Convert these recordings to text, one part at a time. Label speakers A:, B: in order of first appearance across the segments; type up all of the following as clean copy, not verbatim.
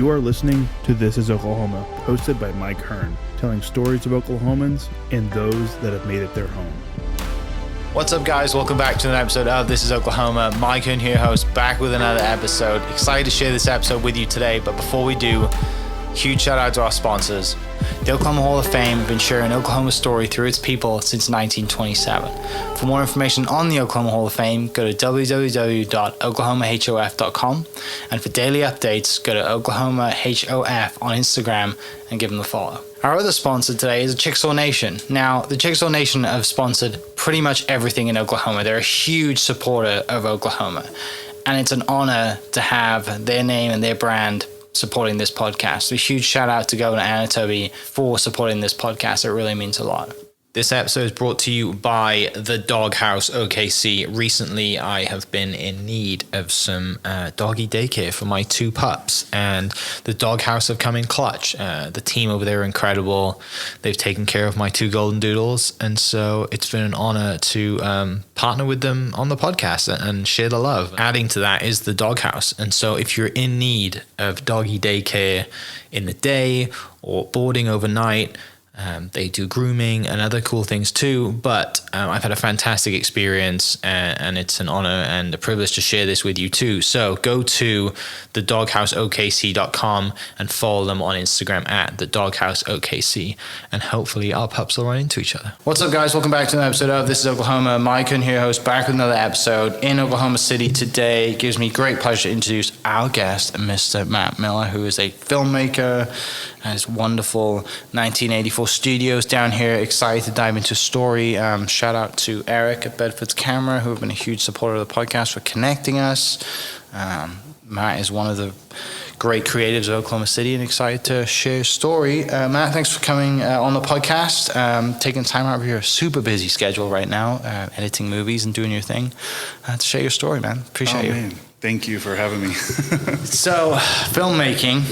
A: You are listening to This is Oklahoma, hosted by Mike Hearn, telling stories of Oklahomans and those that have made it their home.
B: What's up, guys? Welcome back to an episode of This is Oklahoma. Mike Hearn here, host, back with another episode. Excited to share this episode with you today, but before we do, huge shout out to our sponsors. The Oklahoma Hall of Fame have been sharing Oklahoma's story through its people since 1927. For more information on the Oklahoma Hall of Fame, go to www.oklahomahof.com. And for daily updates, go to oklahomahof on Instagram and give them a follow. Our other sponsor today is the Chickasaw Nation. Now, the Chickasaw Nation have sponsored pretty much everything in Oklahoma. They're a huge supporter of Oklahoma. And it's an honor to have their name and their brand supporting this podcast. A huge shout out to Governor Anatoby for supporting this podcast. It really means a lot. This episode is brought to you by the Doghouse OKC. Recently, I have been in need of some doggy daycare for my two pups, and the Doghouse have come in clutch. The team over there are incredible. They've taken care of my two golden doodles, and so it's been an honor to partner with them on the podcast and share the love. Adding to that is the Doghouse, and so if you're in need of doggy daycare in the day or boarding overnight, they do grooming and other cool things too, but I've had a fantastic experience, and it's an honor and a privilege to share this with you too. So go to thedogHouseOKC.com and follow them on Instagram at thedogHouseOKC, and hopefully our pups will run into each other. What's up, guys? Welcome back to another episode of This is Oklahoma. Mike Hearn here, host, back with another episode in Oklahoma City today. It gives me great pleasure to introduce our guest, Mr. Matt Miller, who is a filmmaker, has wonderful 1984 studios down here. Excited to dive into story. Shout out to Eric at Bedford's Camera, who have been a huge supporter of the podcast, for connecting us. Matt is one of the great creatives of Oklahoma City, and excited to share his story. Matt, thanks for coming on the podcast, taking time out of your super busy schedule right now, editing movies and doing your thing, to share your story, man. Appreciate you.
C: Man. Thank you for having me.
B: So, filmmaking,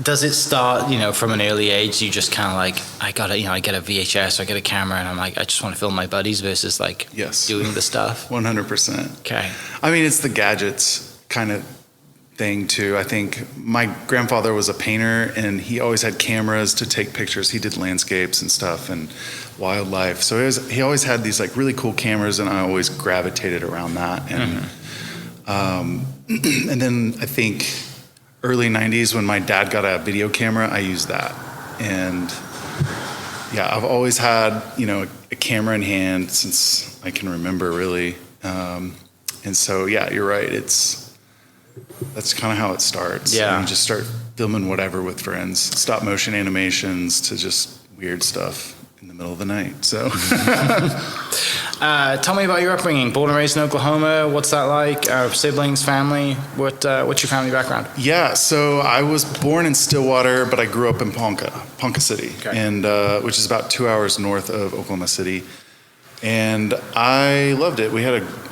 B: does it start, from an early age? You just kind of like, I get a VHS, or I get a camera, and I'm like, I just want to film my buddies, versus like
C: yes,
B: doing the stuff?
C: 100%.
B: Okay.
C: I mean, it's the gadgets kind of thing too. I think my grandfather was a painter, and he always had cameras to take pictures. He did landscapes and stuff and wildlife. So he always had these like really cool cameras, and I always gravitated around that. And and then I think early 90s, when my dad got a video camera, I used that. And yeah, I've always had, a camera in hand since I can remember, really. And so, yeah, you're right. That's kind of how it starts.
B: Yeah.
C: And you just start filming whatever with friends, stop motion animations to just weird stuff in the middle of the night. So
B: tell me about your upbringing. Born and raised in Oklahoma. What's that like? Siblings, family? What's your family background?
C: Yeah, so I was born in Stillwater, but I grew up in Ponca City, okay. And which is about 2 hours north of Oklahoma City. And I loved it.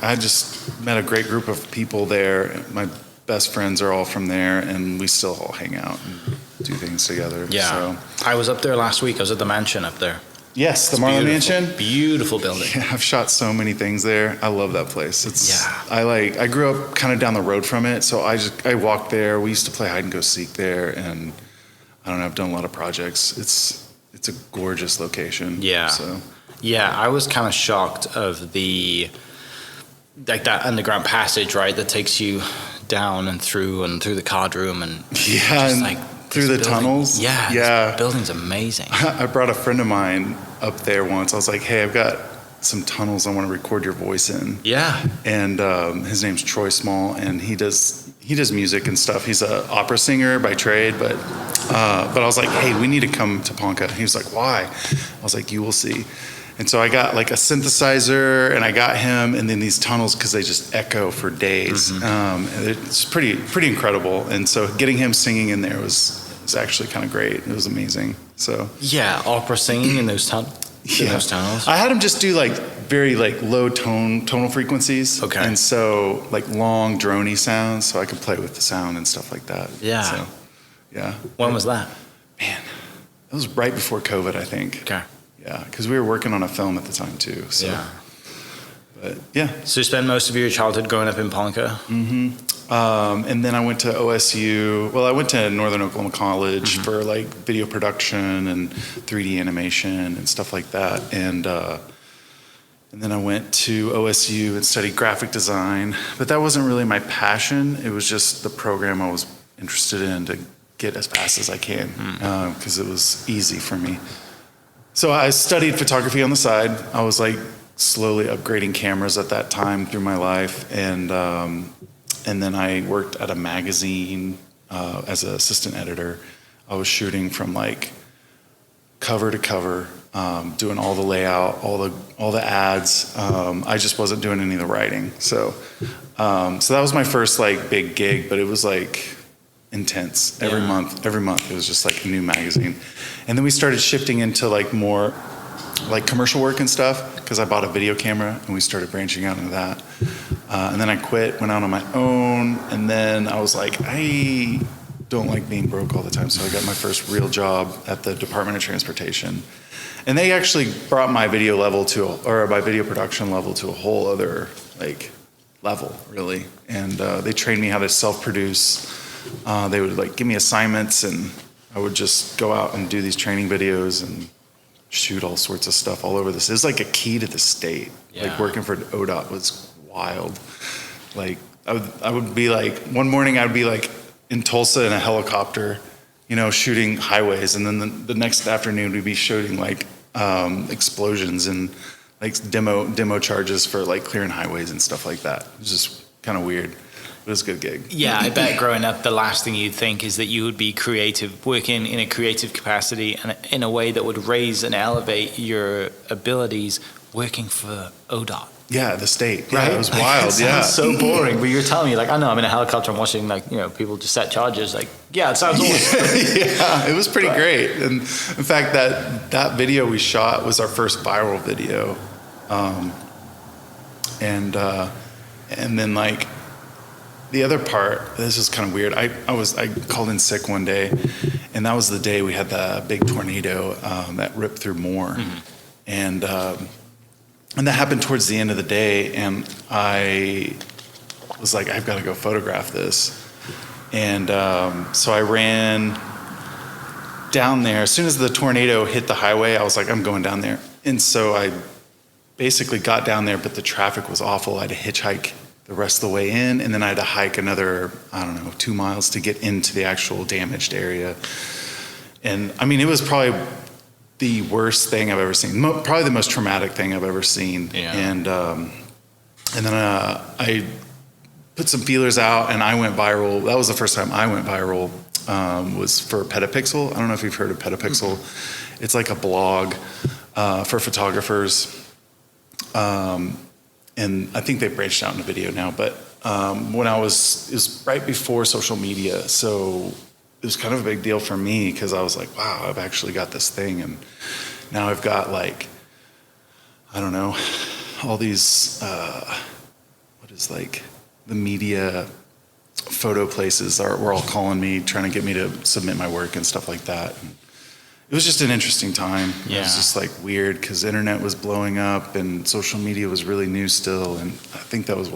C: I just met a great group of people there. My best friends are all from there, and we still all hang out and do things together.
B: Yeah.
C: So
B: I was up there last week. I was at the mansion up there.
C: Yes, the Marlin Mansion.
B: Beautiful building.
C: Yeah, I've shot so many things there. I love that place. I grew up kind of down the road from it, so I walked there. We used to play hide and go seek there, and I don't know, I've done a lot of projects. It's a gorgeous location.
B: Yeah.
C: So
B: yeah, I was kind of shocked of that underground passage, right, that takes you down and through the card room, and
C: just like through the tunnels.
B: Yeah. This building's amazing.
C: I brought a friend of mine up there once. I was like, hey, I've got some tunnels I want to record your voice in.
B: Yeah.
C: And his name's Troy Small, and he does music and stuff. He's an opera singer by trade, but I was like, hey, we need to come to Ponca. He was like, why? I was like, you will see. And so I got like a synthesizer, and I got him, and then these tunnels, because they just echo for days. Mm-hmm. It's pretty incredible. And so getting him singing in there was actually kind of great. It was amazing. So
B: yeah, opera singing in those tunnels.
C: I had him just do like very like low tonal frequencies.
B: Okay.
C: And so like long droney sounds, so I could play with the sound and stuff like that.
B: Yeah.
C: So, yeah.
B: When was that?
C: Man, it was right before COVID, I think.
B: Okay.
C: Yeah, because we were working on a film at the time too. So.
B: Yeah.
C: But yeah.
B: So you spent most of your childhood growing up in Ponca?
C: Mm-hmm. And then I went to OSU. Well, I went to Northern Oklahoma College for like video production and 3D animation and stuff like that. And then I went to OSU and studied graphic design. But that wasn't really my passion. It was just the program I was interested in to get as fast as I can because it was easy for me. So I studied photography on the side. I was like slowly upgrading cameras at that time through my life, and then I worked at a magazine as an assistant editor. I was shooting from like cover to cover, doing all the layout, all the ads. I just wasn't doing any of the writing. So that was my first like big gig, but it was like intense every month. Every month it was just like a new magazine, and then we started shifting into like more like commercial work and stuff because I bought a video camera and we started branching out into that. And then I quit, went out on my own, and then I was like, I don't like being broke all the time, so I got my first real job at the Department of Transportation, and they actually brought my video production level to a whole other like level, really. And they trained me how to self-produce. They would like give me assignments, and I would just go out and do these training videos and shoot all sorts of stuff all over this. It was like a key to the state. Yeah. Like working for ODOT was wild. Like I would be like, one morning I would be like in Tulsa in a helicopter, shooting highways, and then the next afternoon we'd be shooting like explosions and like demo charges for like clearing highways and stuff like that. It was just kind of weird. It was a good gig.
B: Yeah, I bet growing up, the last thing you'd think is that you would be creative, working in a creative capacity and in a way that would raise and elevate your abilities working for ODOT.
C: Yeah, the state.
B: Right?
C: Yeah, it was wild. Yeah.
B: So boring. But you're telling me, like, I know I'm in a helicopter, I'm watching, like, people just set charges. Like, yeah, it sounds awesome.
C: Yeah, it was pretty great. And in fact, that video we shot was our first viral video. And then, like, the other part, this is kind of weird. I called in sick one day, and that was the day we had the big tornado that ripped through Moore, and that happened towards the end of the day. And I was like, I've got to go photograph this, and so I ran down there. As soon as the tornado hit the highway, I was like, I'm going down there, and so I basically got down there, but the traffic was awful. I had to hitchhike the rest of the way in, and then I had to hike another, 2 miles to get into the actual damaged area. And I mean, it was probably the worst thing I've ever seen, probably the most traumatic thing I've ever seen. Yeah. And then I put some feelers out, and I went viral. That was the first time I went viral, was for Petapixel. I don't know if you've heard of Petapixel. Mm-hmm. It's like a blog for photographers. And I think they branched out into video now, but when it was right before social media, so it was kind of a big deal for me because I was like, wow, I've actually got this thing, and now I've got like, I don't know, all these, what is like the media photo places were all calling me, trying to get me to submit my work and stuff like that. And it was just an interesting time. Yeah. It was just like weird because internet was blowing up and social media was really new still. And I think that was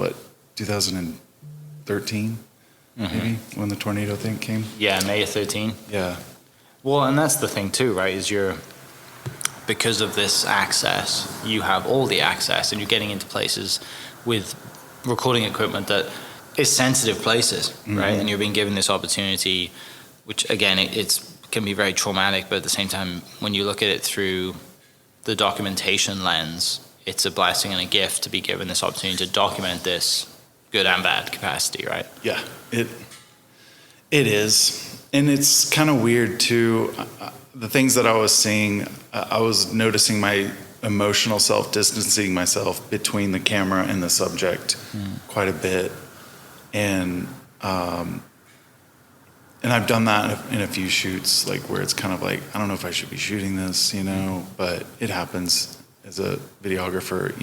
C: 2013, maybe, when the tornado thing came.
B: Yeah, May of 13.
C: Yeah.
B: Well, and that's the thing too, right? Is because of this access, you have all the access, and you're getting into places with recording equipment that is sensitive places, right? And you're being given this opportunity, which again, it's can be very traumatic, but at the same time, when you look at it through the documentation lens, it's a blessing and a gift to be given this opportunity to document this good and bad capacity, right?
C: Yeah, it is. And it's kind of weird too. The things that I was seeing, I was noticing my emotional self-distancing myself between the camera and the subject quite a bit. And I've done that in a few shoots, like where it's kind of like, I don't know if I should be shooting this, but it happens as a videographer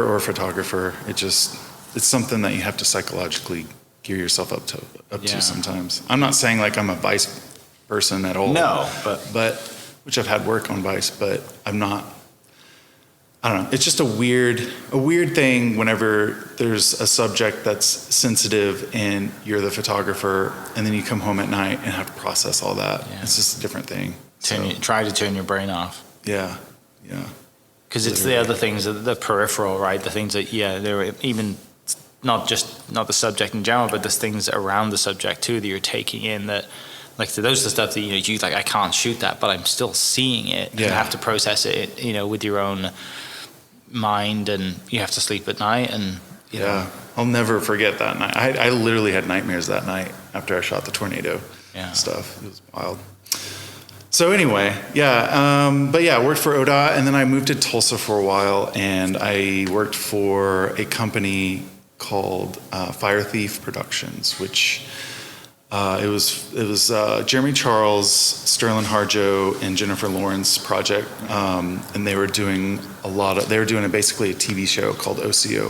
C: or photographer. It's something that you have to psychologically gear yourself up to sometimes. I'm not saying like I'm a vice person at all.
B: No,
C: but which I've had work on vice, but I'm not I don't know. It's just a weird thing whenever there's a subject that's sensitive and you're the photographer, and then you come home at night and have to process all that. Yeah. It's just a different thing.
B: Try to turn your brain off.
C: Yeah.
B: Because it's the other things, the peripheral, right? The things that, they're even not the subject in general, but there's things around the subject too that you're taking in that. Like, so those are the stuff that, you like, I can't shoot that, but I'm still seeing it. Yeah. You have to process it, with your own mind, and you have to sleep at night. And, you know.
C: I'll never forget that night. I literally had nightmares that night after I shot the tornado stuff. It was wild. So anyway, I worked for ODOT, and then I moved to Tulsa for a while, and I worked for a company called Fire Thief Productions, which... It was Jeremy Charles, Sterling Harjo, and Jennifer Lawrence project, and they were doing basically a TV show called OCO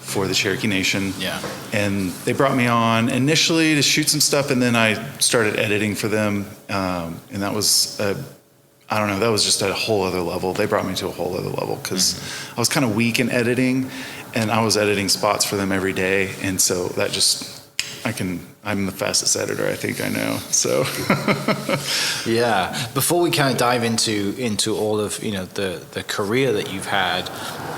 C: for the Cherokee Nation. Yeah. And they brought me on initially to shoot some stuff, and then I started editing for them, and that was that was just at a whole other level. They brought me to a whole other level because I was kind of weak in editing, and I was editing spots for them every day, and so that just. I'm the fastest editor I think I know. So
B: yeah. Before we kind of dive into all of the career that you've had,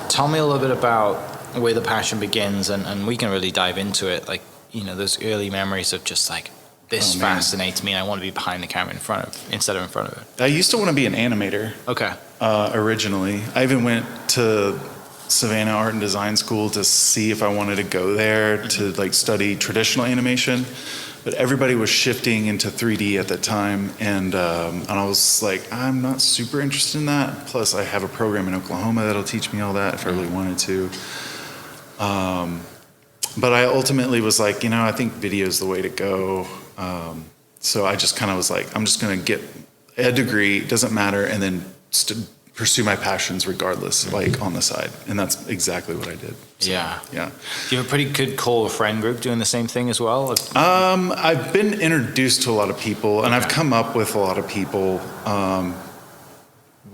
B: tell me a little bit about where the passion begins, and we can really dive into it. Like those early memories of just like this fascinates me, and I want to be behind the camera instead of in front of it.
C: I used to want to be an animator. Okay. Originally, I even went to Savannah Art and Design School to see if I wanted to go there to like study traditional animation, but everybody was shifting into 3D at that time, and I was like, I'm not super interested in that. Plus, I have a program in Oklahoma that'll teach me all that if I really wanted to. But I ultimately was like, I think video is the way to go. So I just kind of was like, I'm just going to get a degree, it doesn't matter, and then pursue my passions regardless, like on the side. And that's exactly what I did. So, yeah. Do
B: you have a pretty good core friend group doing the same thing as well?
C: I've been introduced to a lot of people, and I've come up with a lot of people.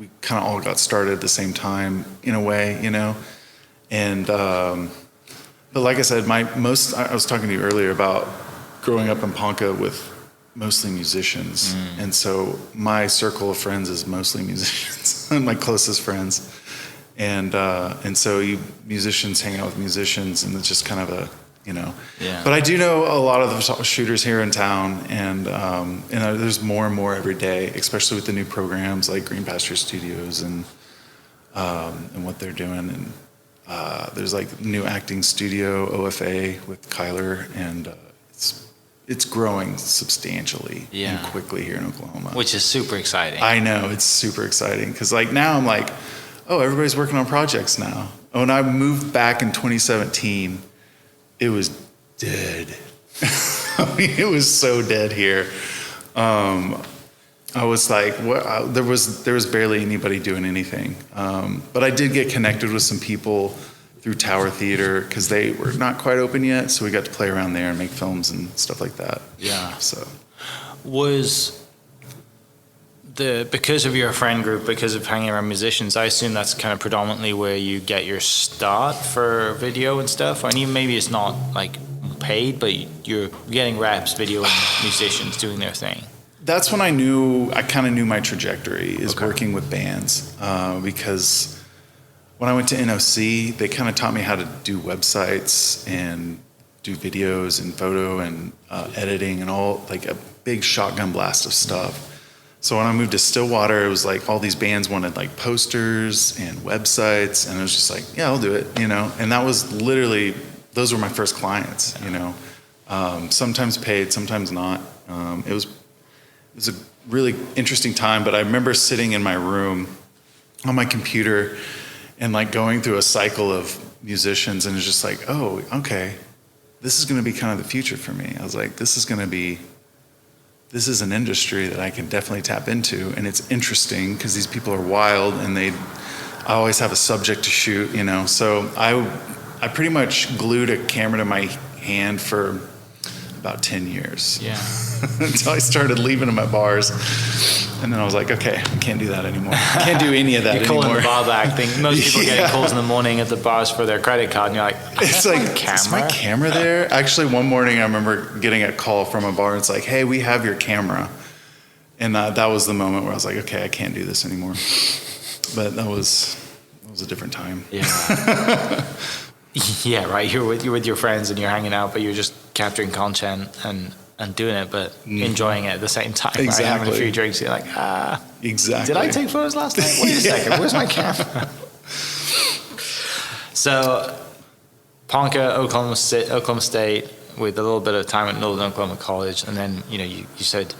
C: We kind of all got started at the same time in a way, and but like I said, I was talking to you earlier about growing up in Ponca with mostly musicians, and so my circle of friends is mostly musicians, my closest friends, and so musicians hang out with musicians, and it's just kind of a But I do know a lot of the shooters here in town, and there's more and more every day, especially with the new programs like Green Pasture Studios and what they're doing, and there's like new acting studio OFA with Kyler, and it's growing substantially and quickly here in Oklahoma.
B: Which is super exciting.
C: I know, it's super exciting. Because like now I'm like, oh, everybody's working on projects now. When I moved back in 2017, it was dead. I mean, it was so dead here. I was like, what? There was barely anybody doing anything. But I did get connected with some people through Tower Theater because they were not quite open yet, so we got to play around there and make films and stuff like that. Yeah. So,
B: was because of your friend group, because of hanging around musicians, I assume that's kind of predominantly where you get your start for video and stuff. I mean, maybe it's not like paid, but you're getting reps, video and musicians doing their thing.
C: That's when I kind of knew my trajectory is working with bands, because when I went to NOC, they kind of taught me how to do websites and do videos and photo and editing and all, like a big shotgun blast of stuff. So when I moved to Stillwater, it was like all these bands wanted like posters and websites, and I was just like, yeah, I'll do it, And that was literally, those were my first clients, Sometimes paid, sometimes not. It was a really interesting time, but I remember sitting in my room on my computer and like going through a cycle of musicians, and it's just like, oh, okay, this is going to be kind of the future for me. I was like, this is an industry that I can definitely tap into, and it's interesting because these people are wild, and I always have a subject to shoot, So I pretty much glued a camera to my hand for about 10 years.
B: Yeah.
C: Until I started leaving them at bars. And then I was like, okay, I can't do that anymore. I can't do any of that
B: You're
C: anymore.
B: calling the bar back thing. Most people getting calls in the morning at the bars for their credit card, and you're like,
C: It's like, is my camera there? Actually, one morning I remember getting a call from a bar. It's like, hey, we have your camera. And that was the moment where I was like, okay, I can't do this anymore. But that was a different time.
B: Yeah. Yeah, right. You're with your friends and you're hanging out, but you're just capturing content and doing it, but enjoying it at the same time.
C: Exactly.
B: Right? Having a few drinks, you're like,
C: Exactly.
B: did I take photos last night? Wait a second, where's my camera? So, Ponca, Oklahoma State, with a little bit of time at Northern Oklahoma College, and then you said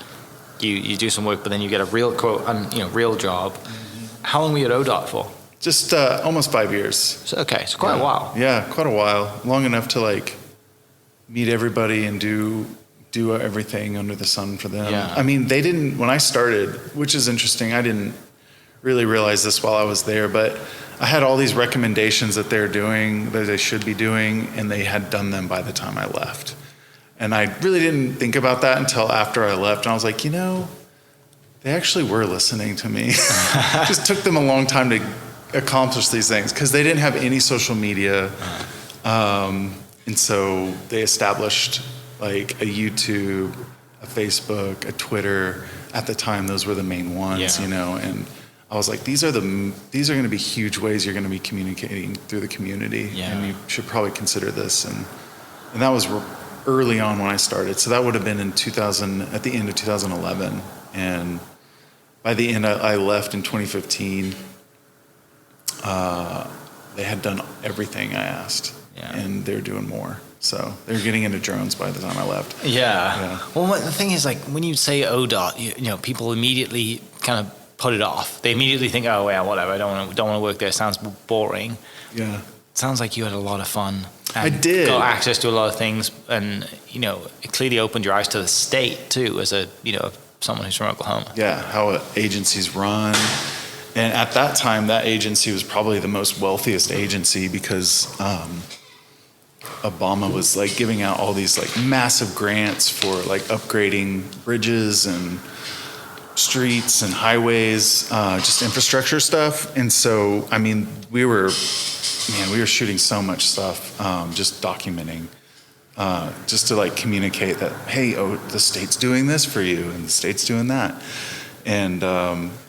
B: you do some work, but then you get a real real job. Mm-hmm. How long were you at ODOT for?
C: Just almost 5 years.
B: So quite a while.
C: Yeah, quite a while. Long enough to like meet everybody and do everything under the sun for them.
B: Yeah.
C: I mean, they didn't, when I started, which is interesting, I didn't really realize this while I was there, but I had all these recommendations that they're doing, that they should be doing, and they had done them by the time I left. And I really didn't think about that until after I left. And I was like, they actually were listening to me. It just took them a long time to accomplish these things because they didn't have any social media. And so they established like a YouTube, a Facebook, a Twitter. At the time, those were the main ones, and I was like, these are going to be huge ways you're going to be communicating through the community, and you should probably consider this. And that was early on when I started. So that would have been at the end of 2011. And by the end, I left in 2015. They had done everything I asked, and they're doing more. So they're getting into drones by the time I left.
B: Yeah. Well, the thing is, like, when you say ODOT, people immediately kind of put it off. They immediately think, oh, yeah, whatever. I don't want to work there. It sounds boring. Yeah. It sounds like you had a lot of fun.
C: I did.
B: Got access to a lot of things, and it clearly opened your eyes to the state too, as someone who's from Oklahoma.
C: Yeah, how agencies run. And at that time, that agency was probably the most wealthiest agency because Obama was like giving out all these like massive grants for like upgrading bridges and streets and highways, just infrastructure stuff. And so, I mean, we were shooting so much stuff, just documenting, just to like communicate that, hey, the state's doing this for you and the state's doing that. And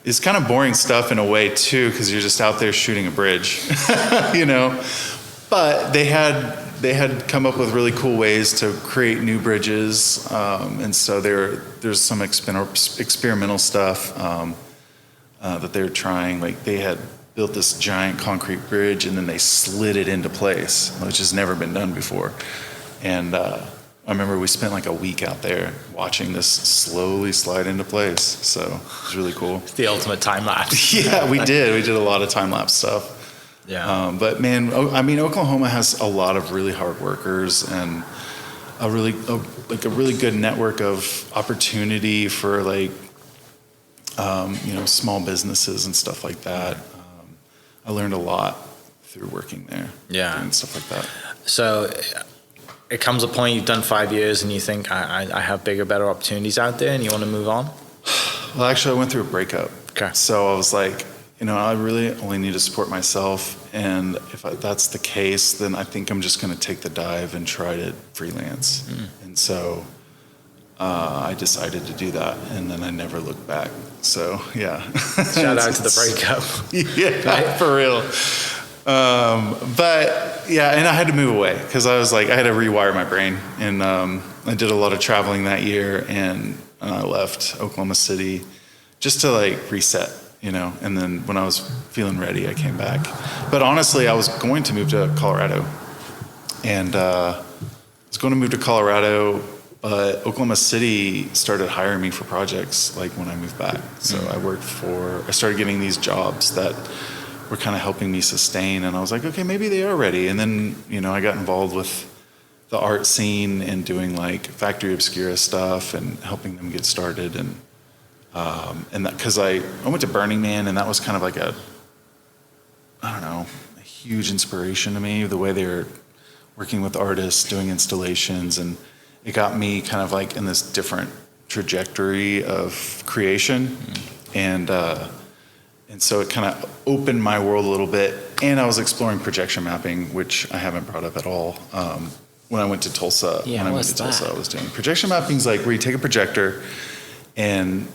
C: it's kind of boring stuff in a way too, because you're just out there shooting a bridge, But they had come up with really cool ways to create new bridges, and so there's some experimental stuff that they're trying. Like they had built this giant concrete bridge, and then they slid it into place, which has never been done before. And I remember we spent like a week out there watching this slowly slide into place. So it was really cool.
B: It's the ultimate time lapse.
C: Yeah, we did. We did a lot of time lapse stuff.
B: Yeah.
C: But man, I mean, Oklahoma has a lot of really hard workers and a really good network of opportunity for like, small businesses and stuff like that. I learned a lot through working there.
B: Yeah.
C: And stuff like that.
B: So it comes a point you've done 5 years and you think I have bigger, better opportunities out there and you want to move on?
C: Well, actually I went through a breakup.
B: Okay.
C: So I was like, I really only need to support myself. And if that's the case, then I think I'm just going to take the dive and try to freelance. And so I decided to do that. And then I never looked back. So, yeah.
B: Shout out to the breakup.
C: Yeah, right? For real. But yeah, and I had to move away because I was like, I had to rewire my brain. And I did a lot of traveling that year. And I left Oklahoma City just to like reset. And then when I was feeling ready, I came back. But honestly, I was going to move to Colorado. And but Oklahoma City started hiring me for projects like when I moved back. So I started getting these jobs that were kind of helping me sustain. And I was like, okay, maybe they are ready. And then, I got involved with the art scene and doing like Factory Obscura stuff and helping them get started. And that because I went to Burning Man, and that was kind of like a huge inspiration to me, the way they were working with artists, doing installations, and it got me kind of like in this different trajectory of creation, and so it kind of opened my world a little bit. And I was exploring projection mapping, which I haven't brought up at all. When I went to Tulsa, I was doing projection mapping. Is like where you take a projector and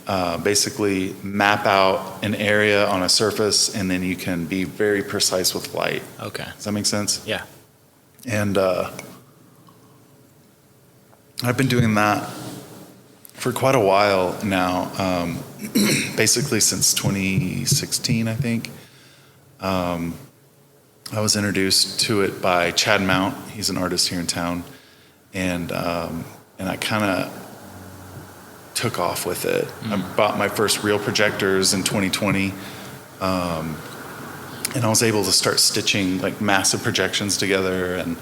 C: basically map out an area on a surface, and then you can be very precise with light.
B: Okay.
C: Does that make sense?
B: Yeah.
C: And I've been doing that for quite a while now, basically since 2016, I think. I was introduced to it by Chad Mount. He's an artist here in town, and I kind of took off with it. I bought my first real projectors in 2020, and I was able to start stitching like massive projections together. And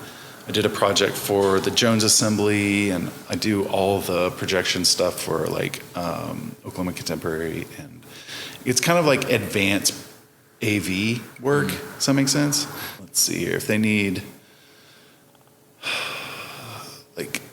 C: I did a project for the Jones Assembly, and I do all the projection stuff for like Oklahoma Contemporary, and it's kind of like advanced AV work. Does that make sense? Let's see here. If they need like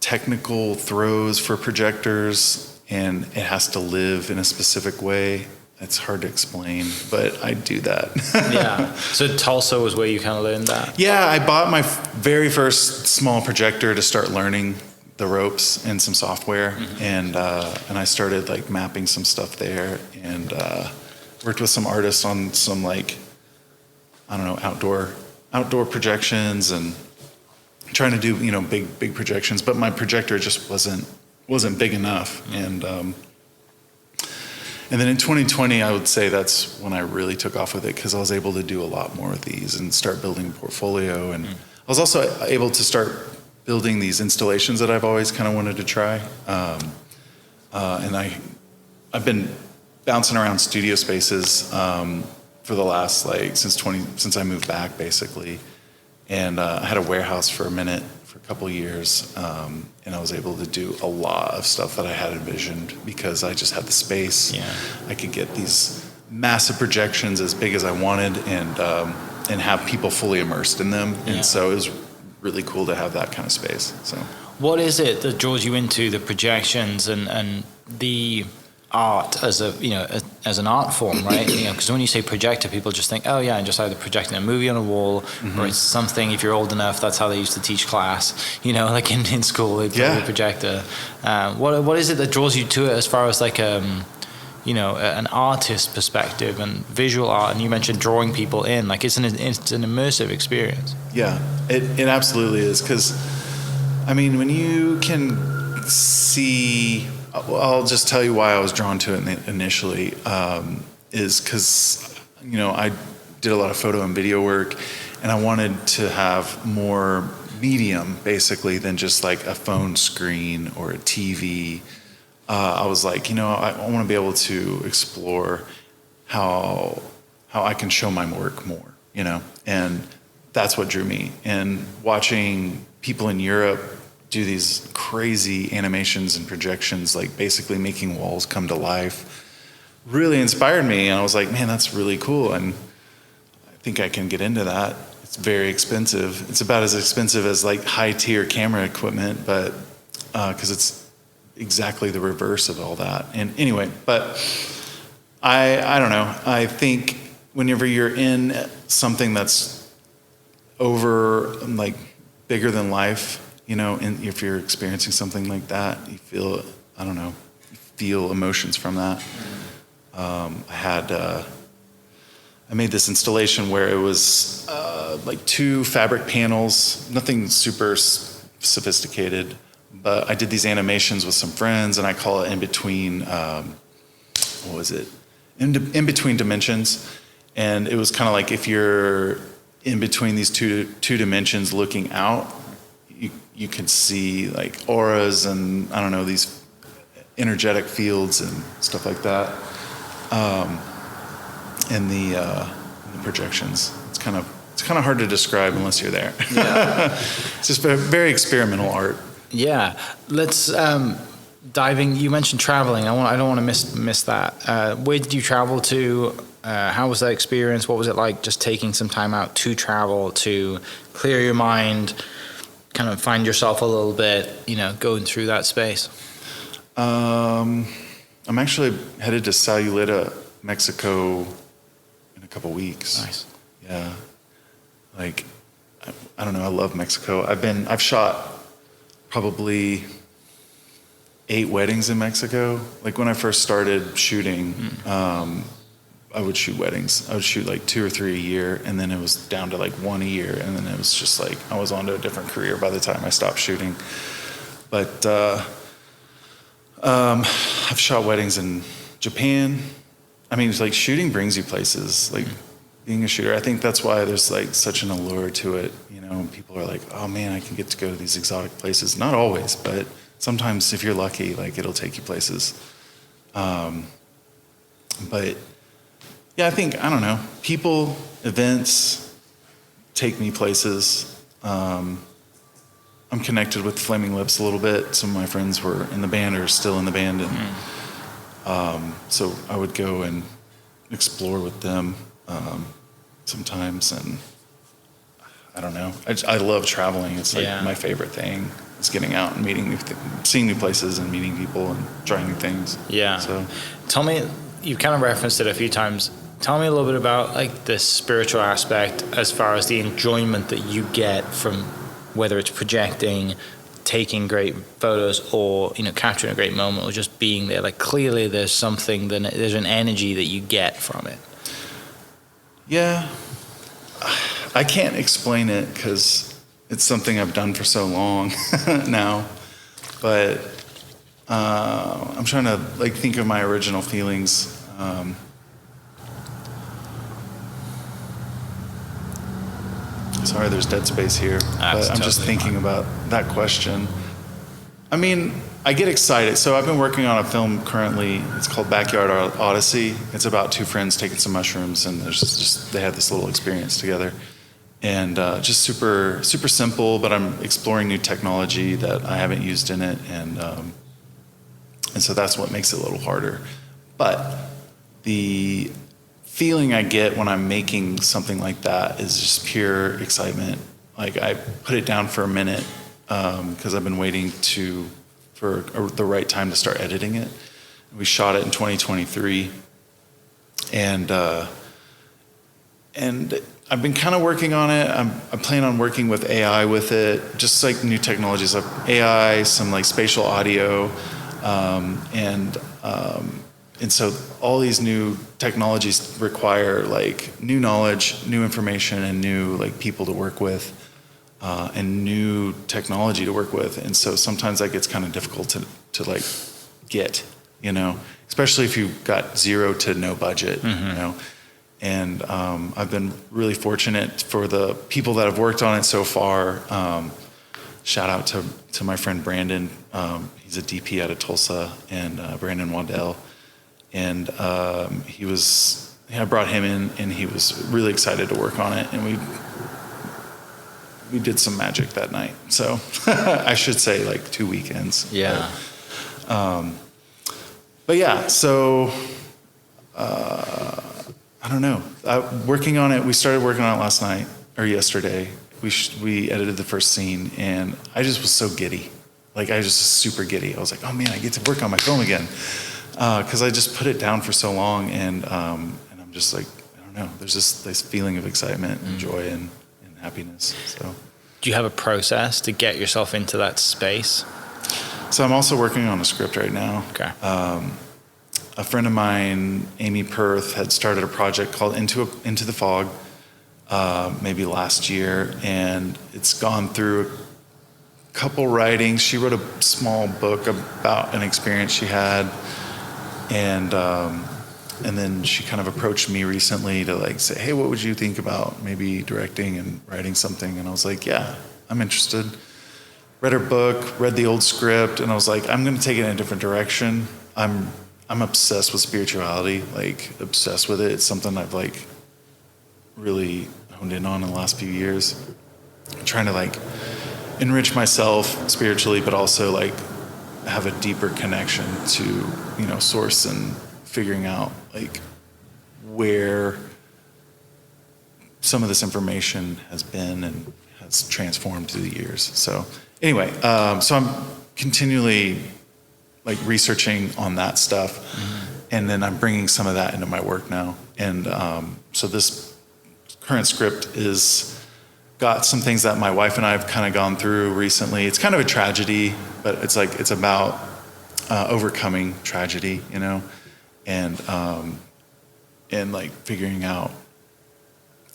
C: technical throws for projectors and it has to live in a specific way, it's hard to explain, but I do that.
B: Yeah. So Tulsa was where you kind of learned that?
C: Yeah, I bought my very first small projector to start learning the ropes and some software, and I started like mapping some stuff there, and worked with some artists on some like, I don't know, outdoor projections, and trying to do, you know, big projections, but my projector just wasn't big enough. And then in 2020, I would say that's when I really took off with it, because I was able to do a lot more of these and start building a portfolio. And I was also able to start building these installations that I've always kind of wanted to try. And I've been bouncing around studio spaces for the last since I moved back, basically. And I had a warehouse for a minute, for a couple of years, and I was able to do a lot of stuff that I had envisioned because I just had the space.
B: Yeah.
C: I could get these massive projections as big as I wanted, and have people fully immersed in them.
B: Yeah.
C: And so it was really cool to have that kind of space. So,
B: what is it that draws you into the projections and the art as as an art form, right? Because when you say projector, people just think, oh yeah, I'm just either projecting a movie on a wall, or it's something. If you're old enough, that's how they used to teach class. Like in school, they'd put a projector. What is it that draws you to it, as far as like an artist perspective and visual art? And you mentioned drawing people in. Like it's an immersive experience.
C: Yeah, it absolutely is. Because I mean, when you can see. I'll just tell you why I was drawn to it initially, is because, I did a lot of photo and video work, and I wanted to have more medium, basically, than just like a phone screen or a TV. I was like, I want to be able to explore how I can show my work more, and that's what drew me. And watching people in Europe do these crazy animations and projections, like basically making walls come to life, really inspired me. And I was like, man, that's really cool. And I think I can get into that. It's very expensive. It's about as expensive as like high tier camera equipment, but because it's exactly the reverse of all that. And anyway, but I don't know. I think whenever you're in something that's over, like bigger than life, and if you're experiencing something like that, you feel, you feel emotions from that. I made this installation where it was like 2 fabric panels, nothing super sophisticated, but I did these animations with some friends, and I call it in between, in between dimensions. And it was kind of like if you're in between these two dimensions looking out, you can see like auras and these energetic fields and stuff like that. In the projections, it's kind of hard to describe unless you're there. Yeah. It's just very experimental art.
B: Yeah, let's diving. You mentioned traveling. I don't want to miss that. Where did you travel to? How was that experience? What was it like just taking some time out to travel, to clear your mind, kind of find yourself a little bit, going through that space?
C: I'm actually headed to Sayulita, Mexico in a couple weeks.
B: Nice.
C: Yeah. Like, I don't know. I love Mexico. I've shot probably 8 weddings in Mexico. Like when I first started shooting, I would shoot weddings. I would shoot like 2 or 3 a year, and then it was down to like 1 a year, and then it was just like I was on to a different career by the time I stopped shooting. But I've shot weddings in Japan. I mean, it's like shooting brings you places. Like being a shooter, I think that's why there's like such an allure to it. People are like, oh man, I can get to go to these exotic places. Not always, but sometimes if you're lucky, like it'll take you places. But yeah, I don't know, people, events take me places. I'm connected with Flaming Lips a little bit. Some of my friends were in the band or still in the band. And so I would go and explore with them sometimes. And I don't know. I love traveling. It's like my favorite thing is getting out and meeting seeing new places and meeting people and trying new things.
B: Yeah.
C: So
B: tell me, you've kind of referenced it a few times. Tell me a little bit about like the spiritual aspect as far as the enjoyment that you get from whether it's projecting, taking great photos, or capturing a great moment, or just being there. Like clearly there's something, there's an energy that you get from it.
C: Yeah, I can't explain it because it's something I've done for so long now, but I'm trying to like think of my original feelings. Sorry, there's dead space here, but I'm just thinking about that question. I mean, I get excited. So I've been working on a film currently. It's called Backyard Odyssey. It's about 2 friends taking some mushrooms, and they had this little experience together. And just super, super simple, but I'm exploring new technology that I haven't used in it. And so that's what makes it a little harder. But the feeling I get when I'm making something like that is just pure excitement. Like I put it down for a minute because I've been waiting for the right time to start editing it. We shot it in 2023, and I've been kind of working on it. I plan on working with AI with it, just like new technologies like AI, some like spatial audio, and so all these new technologies require like new knowledge, new information, and new like people to work with, and new technology to work with. And so sometimes that gets kind of difficult to like get, especially if you've got 0 to no budget, And I've been really fortunate for the people that have worked on it so far. Shout out to my friend Brandon. He's a DP out of Tulsa, and Brandon Waddell. And I brought him in, and he was really excited to work on it. And we did some magic that night. So I should say like 2 weekends.
B: Yeah.
C: But yeah, so I don't know. Working on it, we started working on it last night or yesterday. We edited the first scene, and I just was so giddy. Like I was just super giddy. I was like, oh man, I get to work on my film again. Because I just put it down for so long, and I'm just like, I don't know. There's this feeling of excitement and joy and happiness. So,
B: do you have a process to get yourself into that space?
C: So I'm also working on a script right now.
B: Okay.
C: A friend of mine, Amy Perth, had started a project called Into the Fog, maybe last year, and it's gone through a couple writings. She wrote a small book about an experience she had. And then she kind of approached me recently to like say, hey, what would you think about maybe directing and writing something? And I was like, yeah, I'm interested. Read her book, read the old script, and I was like, I'm going to take it in a different direction. I'm obsessed with spirituality, like obsessed with it. It's something I've like really honed in on in the last few years. I'm trying to like enrich myself spiritually, but also like have a deeper connection to, source, and figuring out like where some of this information has been and has transformed through the years. So anyway, so I'm continually like researching on that stuff, and then I'm bringing some of that into my work now. And so this current script is got some things that my wife and I have kind of gone through recently. It's kind of a tragedy, but it's about overcoming tragedy, you know, and like figuring out,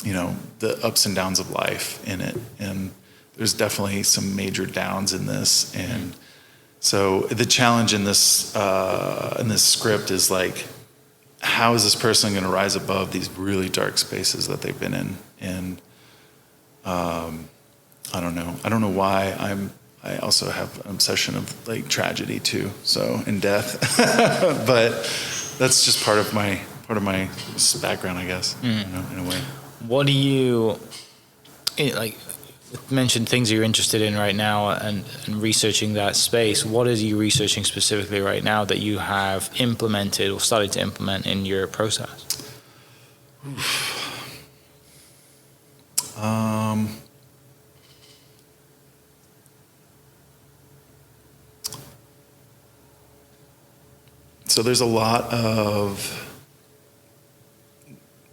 C: you know, the ups and downs of life in it. And there's definitely some major downs in this. And so the challenge in this script is like, how is this person going to rise above these really dark spaces that they've been in? And I don't know why I also have an obsession of like tragedy too. So, and death, but that's just part of my background, I guess, you know, in a way.
B: What do you like? Mention things you're interested in right now and researching that space. What is you researching specifically right now that you have implemented or started to implement in your process?
C: So there's a lot of,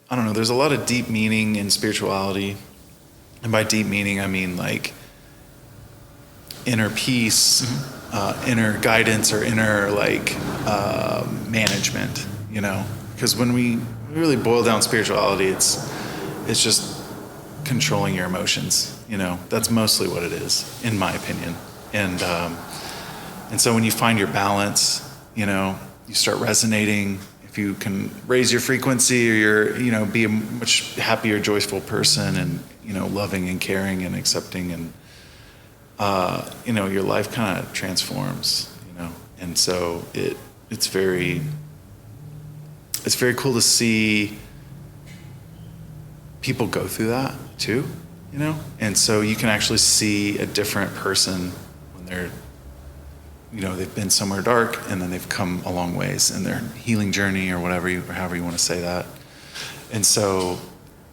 C: I don't know, there's a lot of deep meaning in spirituality. And by deep meaning, I mean like inner peace, inner guidance, or inner like management, you know? Because when we really boil down spirituality, it's just controlling your emotions, you know? That's mostly what it is, in my opinion. And so when you find your balance, you know, you start resonating. If you can raise your frequency, or you know, be a much happier, joyful person, and you know, loving and caring and accepting, and you know, your life kind of transforms, you know. And so it's very cool to see people go through that too, you know. And so you can actually see a different person when they're, you know, they've been somewhere dark and then they've come a long ways in their healing journey, or however you want to say that. And so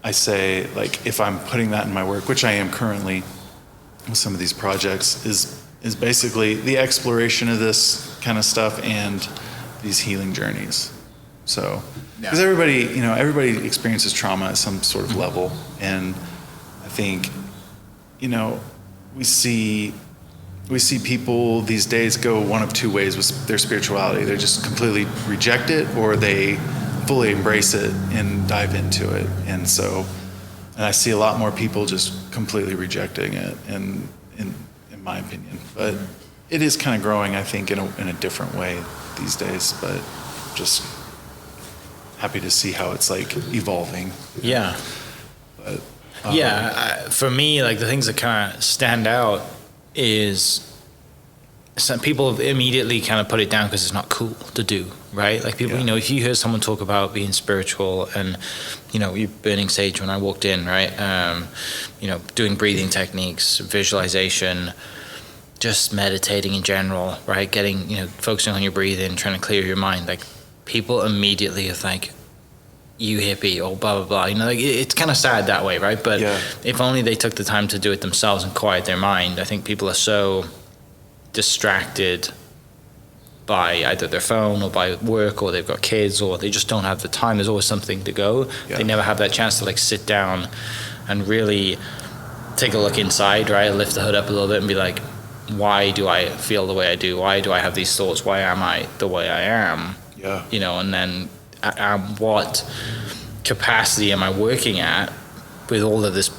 C: I say, like, if I'm putting that in my work, which I am currently with some of these projects, is basically the exploration of this kind of stuff and these healing journeys. So, because everybody experiences trauma at some sort of level, and I think, you know, we see people these days go one of two ways with their spirituality. They just completely reject it, or they fully embrace it and dive into it. And I see a lot more people just completely rejecting it, in my opinion. But it is kind of growing, I think, in a different way these days. But just happy to see how it's like evolving.
B: Yeah.
C: But
B: for me, like the things that kind of stand out is some people immediately kind of put it down because it's not cool to do, right? Like people, you know, if you hear someone talk about being spiritual and, you know, you're burning sage when I walked in, right? You know, doing breathing techniques, visualization, just meditating in general, right? Getting, you know, focusing on your breathing, trying to clear your mind. Like people immediately are like, you hippie or blah, blah, blah. You know, like it's kind of sad that way, right? But if only they took the time to do it themselves and quiet their mind. I think people are so distracted by either their phone or by work, or they've got kids, or they just don't have the time. There's always something to go. They never have that chance to like sit down and really take a look inside, right? Lift the hood up a little bit and be like, why do I feel the way I do? Why do I have these thoughts? Why am I the way I am? Yeah. You know, and then what capacity am I working at with all of this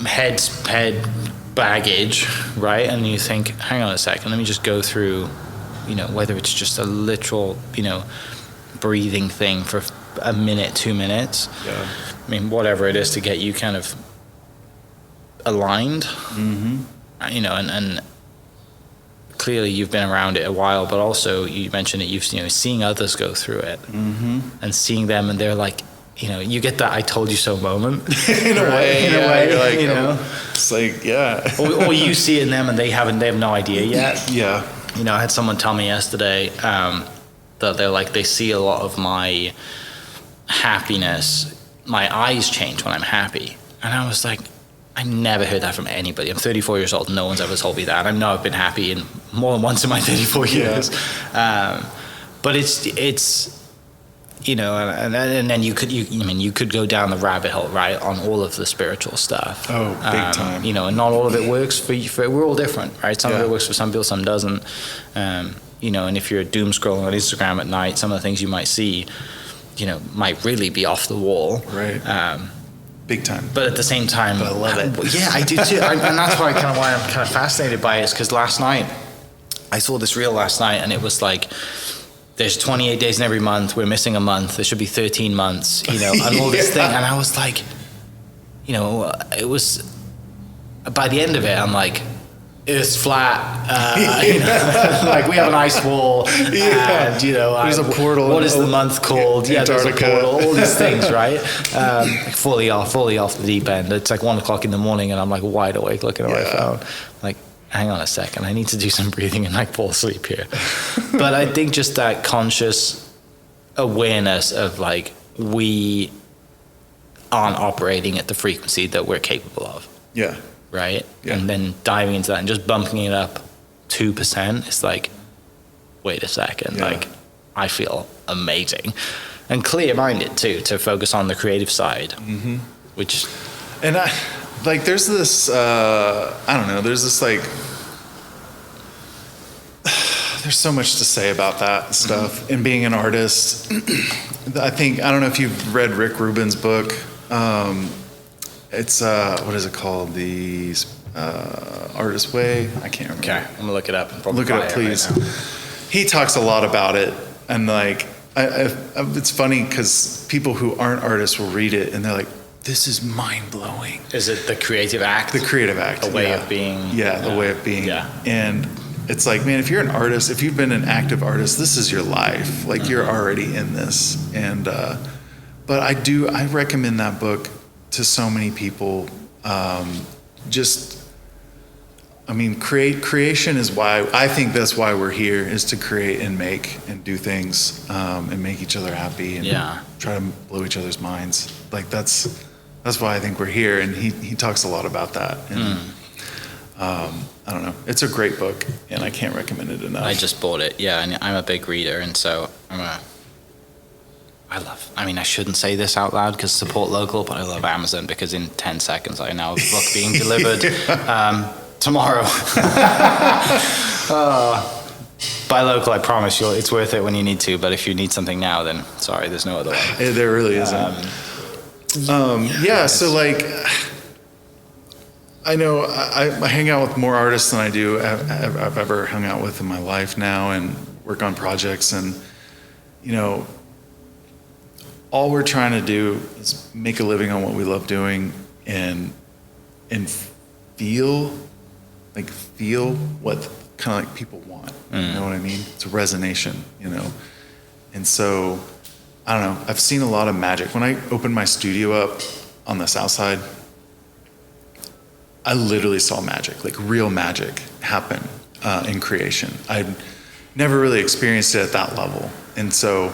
B: head baggage, right? And you think, hang on a second, let me just go through, you know, whether it's just a literal, you know, breathing thing for a minute, 2 minutes. Yeah. I mean, whatever it is to get you kind of aligned, you know, and clearly you've been around it a while, but also you mentioned that you've, you know, seeing others go through it and seeing them, and they're like, you know, you get that "I told you so" moment
C: in a way. You're like,
B: you know,
C: it's like,
B: or you see it in them and they have no idea yet.
C: Yeah.
B: You know, I had someone tell me yesterday that they're like, they see a lot of my happiness, my eyes change when I'm happy, and I was like, I never heard that from anybody. I'm 34 years old. No one's ever told me that. I know I've been happy in more than once in my 34 years. But it's you know, and then you could go down the rabbit hole, right, on all of the spiritual stuff.
C: Oh, big time.
B: You know, and not all of it works for you. We're all different, right? Some of it works for some people, some doesn't. You know, and if you're doom scrolling on Instagram at night, some of the things you might see, you know, might really be off the wall.
C: Right. Big time.
B: But at the same time,
C: but I love it.
B: Yeah, I do too. And that's why I'm kind of fascinated by it, is because last night, I saw this reel last night, and it was like, there's 28 days in every month. We're missing a month. There should be 13 months, you know, and all this thing. And I was like, you know, it was, by the end of it, I'm like, Earth's flat. You know, like we have an ice wall, and you know,
C: there's a portal.
B: What is the month called? Yeah, there's a portal. All these things, right? Fully off the deep end. It's like 1:00 in the morning, and I'm like wide awake looking at my phone. Like, hang on a second, I need to do some breathing and like fall asleep here. But I think just that conscious awareness of like, we aren't operating at the frequency that we're capable of.
C: Yeah.
B: Right?
C: Yeah.
B: And then diving into that and just bumping it up 2%, it's like, wait a second, like, I feel amazing. And clear-minded too, to focus on the creative side, which...
C: And like, there's this, I don't know, there's this like, there's so much to say about that stuff. And being an artist, I don't know if you've read Rick Rubin's book. It's, what is it called? The Artist Way? I can't remember.
B: Okay, I'm gonna look it up.
C: Look it up, please. He talks a lot about it. And like, it's funny because people who aren't artists will read it and they're like, this is mind-blowing.
B: Is it the creative act?
C: The creative act.
B: A way of being.
C: Yeah, the way of being.
B: Yeah.
C: And it's like, man, if you're an artist, if you've been an active artist, this is your life. Like, you're already in this. And, but I recommend that book to so many people. Creation is why, I think that's why we're here, is to create and make and do things, and make each other happy and try to blow each other's minds. Like, that's why I think we're here. And he talks a lot about that. And, I don't know. It's a great book, and I can't recommend it enough.
B: I just bought it, and I'm a big reader, and so I shouldn't say this out loud because support local, but I love Amazon because in 10 seconds I now have a book being delivered tomorrow. Buy local, I promise you, it's worth it when you need to, but if you need something now, then sorry, there's no other way.
C: There really isn't. So like, I know I hang out with more artists than I've ever hung out with in my life now, and work on projects, and you know, all we're trying to do is make a living on what we love doing, and feel what kind of like people want. You know what I mean? It's a resonation, you know. And so, I don't know, I've seen a lot of magic. When I opened my studio up on the south side, I literally saw magic, like real magic happen in creation. I'd never really experienced it at that level. And so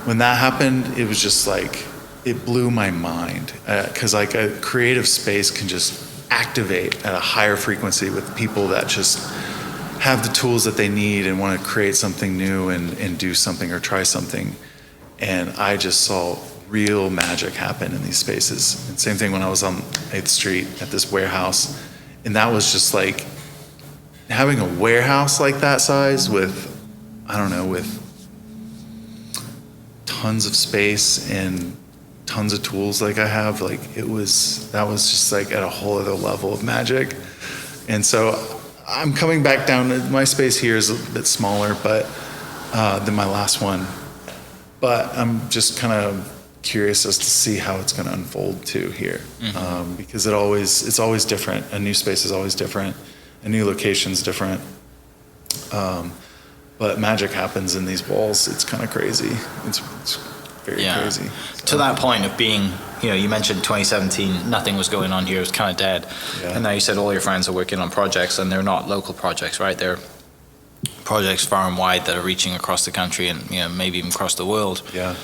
C: when that happened, it was just like, it blew my mind. Because like a creative space can just activate at a higher frequency with people that just have the tools that they need and want to create something new and do something or try something. And I just saw real magic happen in these spaces. And same thing when I was on 8th Street at this warehouse. And that was just like, having a warehouse like that size with tons of space and tons of tools like I have, like that was just like at a whole other level of magic. And so I'm coming back down. My space here is a bit smaller, but than my last one. But I'm just kind of curious as to see how it's going to unfold too here, because it's always different. A new space is always different. A new location's different. But magic happens in these walls. It's kind of crazy. It's very crazy. So.
B: To that point of being, you mentioned 2017, nothing was going on here. It was kind of dead. Yeah. And now you said all your friends are working on projects, and they're not local projects, right? They're projects far and wide that are reaching across the country and maybe even across the world.
C: Yeah.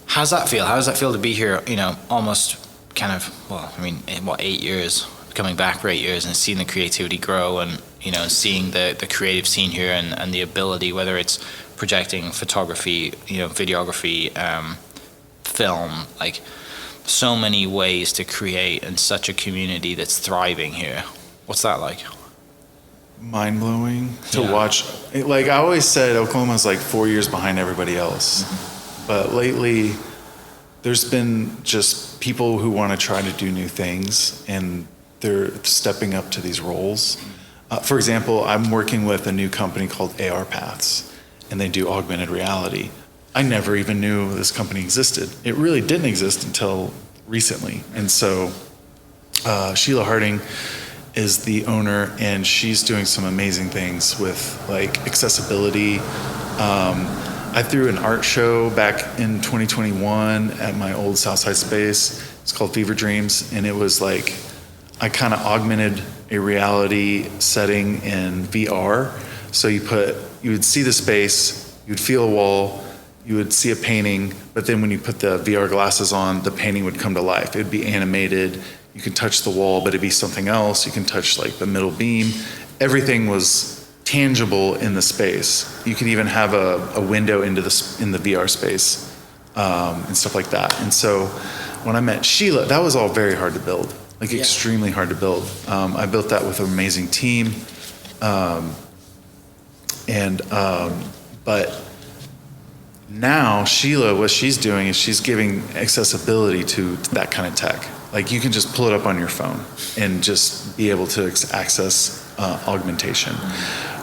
B: How's that feel? How does that feel to be here? Almost kind of 8 years, coming back for 8 years and seeing the creativity grow, and seeing the creative scene here, and the ability, whether it's projecting, photography, videography, film, like so many ways to create in such a community that's thriving here. What's that like?
C: Mind-blowing to watch. Like I always said, Oklahoma's like 4 years behind everybody else. But lately, there's been just people who want to try to do new things, and they're stepping up to these roles. For example, I'm working with a new company called AR Paths, and they do augmented reality. I never even knew this company existed. It really didn't exist until recently. And so Sheila Harding is the owner, and she's doing some amazing things with like accessibility. I threw an art show back in 2021 at my old Southside space. It's called Fever Dreams, and it was like I kind of augmented a reality setting in VR. So you would see the space, you'd feel a wall, you would see a painting, but then when you put the VR glasses on, the painting would come to life. It'd be animated. You can touch the wall, but it'd be something else. You can touch like the middle beam. Everything was tangible in the space. You could even have a window in the VR space, and stuff like that. And so when I met Sheila, that was all very hard to build, like extremely hard to build. I built that with an amazing team. But now Sheila, what she's doing is she's giving accessibility to that kind of tech. Like you can just pull it up on your phone and just be able to access augmentation,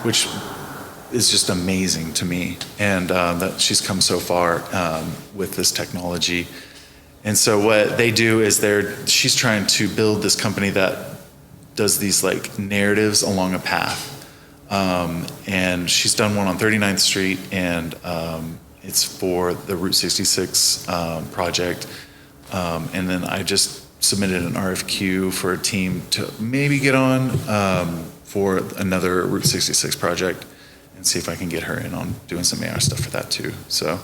C: which is just amazing to me. And that she's come so far with this technology. And so what they do is she's trying to build this company that does these like narratives along a path. And she's done one on 39th Street, and it's for the Route 66 project. And then I just submitted an RFQ for a team to maybe get on for another Route 66 project, and see if I can get her in on doing some AR stuff for that too. So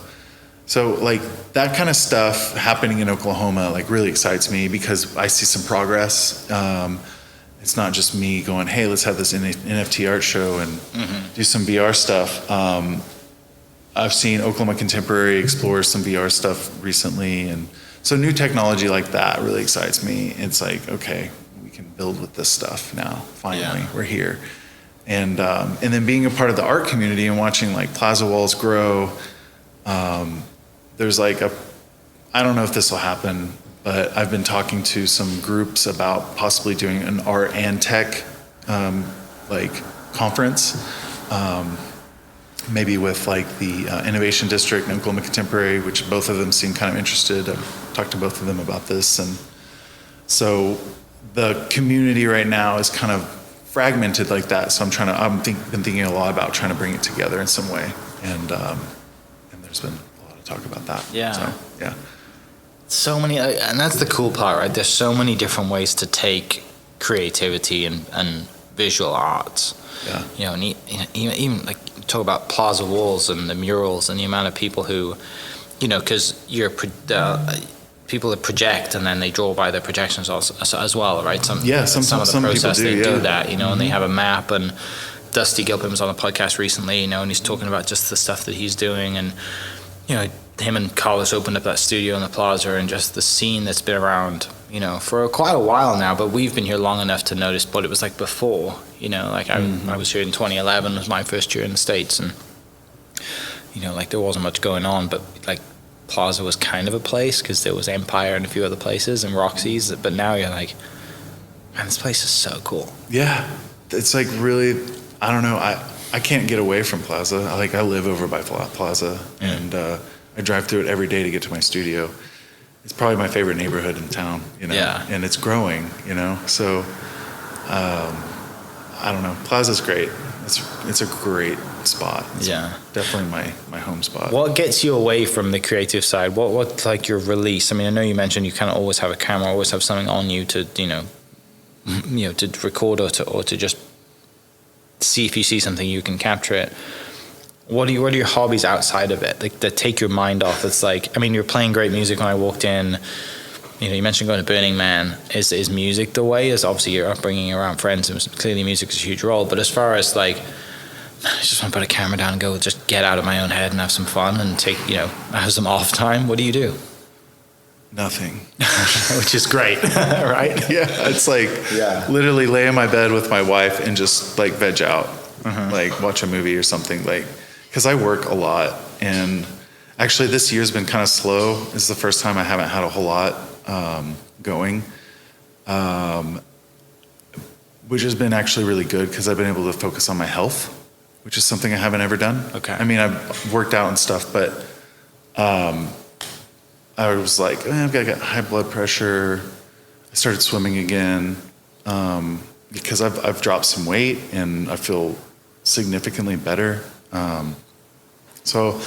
C: like that kind of stuff happening in Oklahoma like really excites me, because I see some progress. It's not just me going, hey, let's have this NFT art show and do some VR stuff. I've seen Oklahoma Contemporary explore some VR stuff recently, and so new technology like that really excites me. It's like, okay, we can build with this stuff now. Finally, we're here. And then being a part of the art community and watching like Plaza Walls grow, there's like I don't know if this will happen, but I've been talking to some groups about possibly doing an art and tech like conference, maybe with like the Innovation District and Oklahoma Contemporary, which both of them seem kind of interested. I've talked to both of them about this, and so the community right now is kind of fragmented like that. So been thinking a lot about trying to bring it together in some way, and there's been a lot of talk about that.
B: Yeah.
C: So, yeah.
B: So many, and that's the cool part, right? There's so many different ways to take creativity and visual arts.
C: Yeah.
B: And even like talk about Plaza Walls and the murals and the amount of people who, because people that project and then they draw by their projections as well, right? Some of the process they do that, and they have a map. And Dusty Gilpin was on a podcast recently, and he's talking about just the stuff that he's doing, and him and Carlos opened up that studio in the Plaza, and just the scene that's been around, for quite a while now, but we've been here long enough to notice what it was like before, I was here in 2011, was my first year in the States, and, like there wasn't much going on, but like Plaza was kind of a place because there was Empire and a few other places and Roxy's, but now you're like, man, this place is so cool.
C: Yeah, it's like really, I don't know, I can't get away from Plaza. I live over by Plaza, and I drive through it every day to get to my studio. It's probably my favorite neighborhood in town, and it's growing, so I don't know. Plaza's great. It's a great spot. It's definitely my home spot.
B: What gets you away from the creative side? What's like your release? I mean, I know you mentioned you kind of always have a camera, always have something on you to to record or to just see if you see something you can capture it. What are your hobbies outside of it that take your mind off? It's like, I mean, you're playing great music when I walked in. you mentioned going to Burning Man. Is music the way? Is obviously your upbringing around friends, and clearly music is a huge role. But as far as like, I just want to put a camera down and go, just get out of my own head and have some fun and take, have some off time. What do you do?
C: Nothing.
B: Which is great, right?
C: Yeah, it's like literally lay in my bed with my wife and just like veg out, like watch a movie or something. Like, because I work a lot, and actually this year's been kind of slow. This is the first time I haven't had a whole lot going, which has been actually really good because I've been able to focus on my health, which is something I haven't ever done.
B: Okay.
C: I mean, I've worked out and stuff, but I was like, I've got high blood pressure. I started swimming again because I've dropped some weight and I feel significantly better. So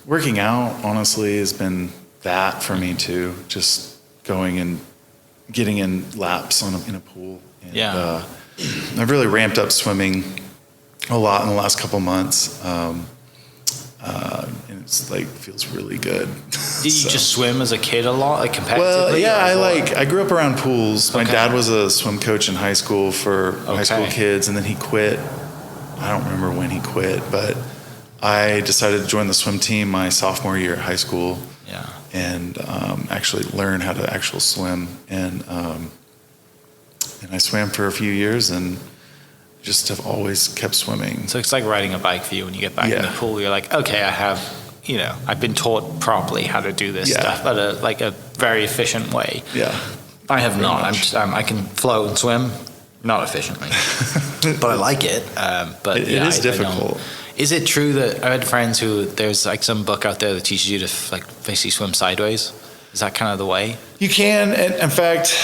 C: working out, honestly, has been that for me too. Just going and getting in laps in a pool. And, I've really ramped up swimming a lot in the last couple months. And it's like feels really good.
B: Did you just swim as a kid a lot, like competitively?
C: Well, yeah, I grew up around pools. My dad was a swim coach in high school for high school kids, and then he quit. I don't remember when he quit, but I decided to join the swim team my sophomore year at high school.
B: Yeah.
C: And actually learn how to actually swim, and I swam for a few years and just have always kept swimming.
B: So it's like riding a bike for you when you get back in the pool. You're like, okay, I've been taught properly how to do this stuff at a very efficient way.
C: Yeah.
B: I have not. I can float and swim, not efficiently, but I like it. But
C: it is difficult.
B: Is it true that I had friends who there's like some book out there that teaches you to like basically swim sideways? Is that kind of the way? You
C: can. In fact,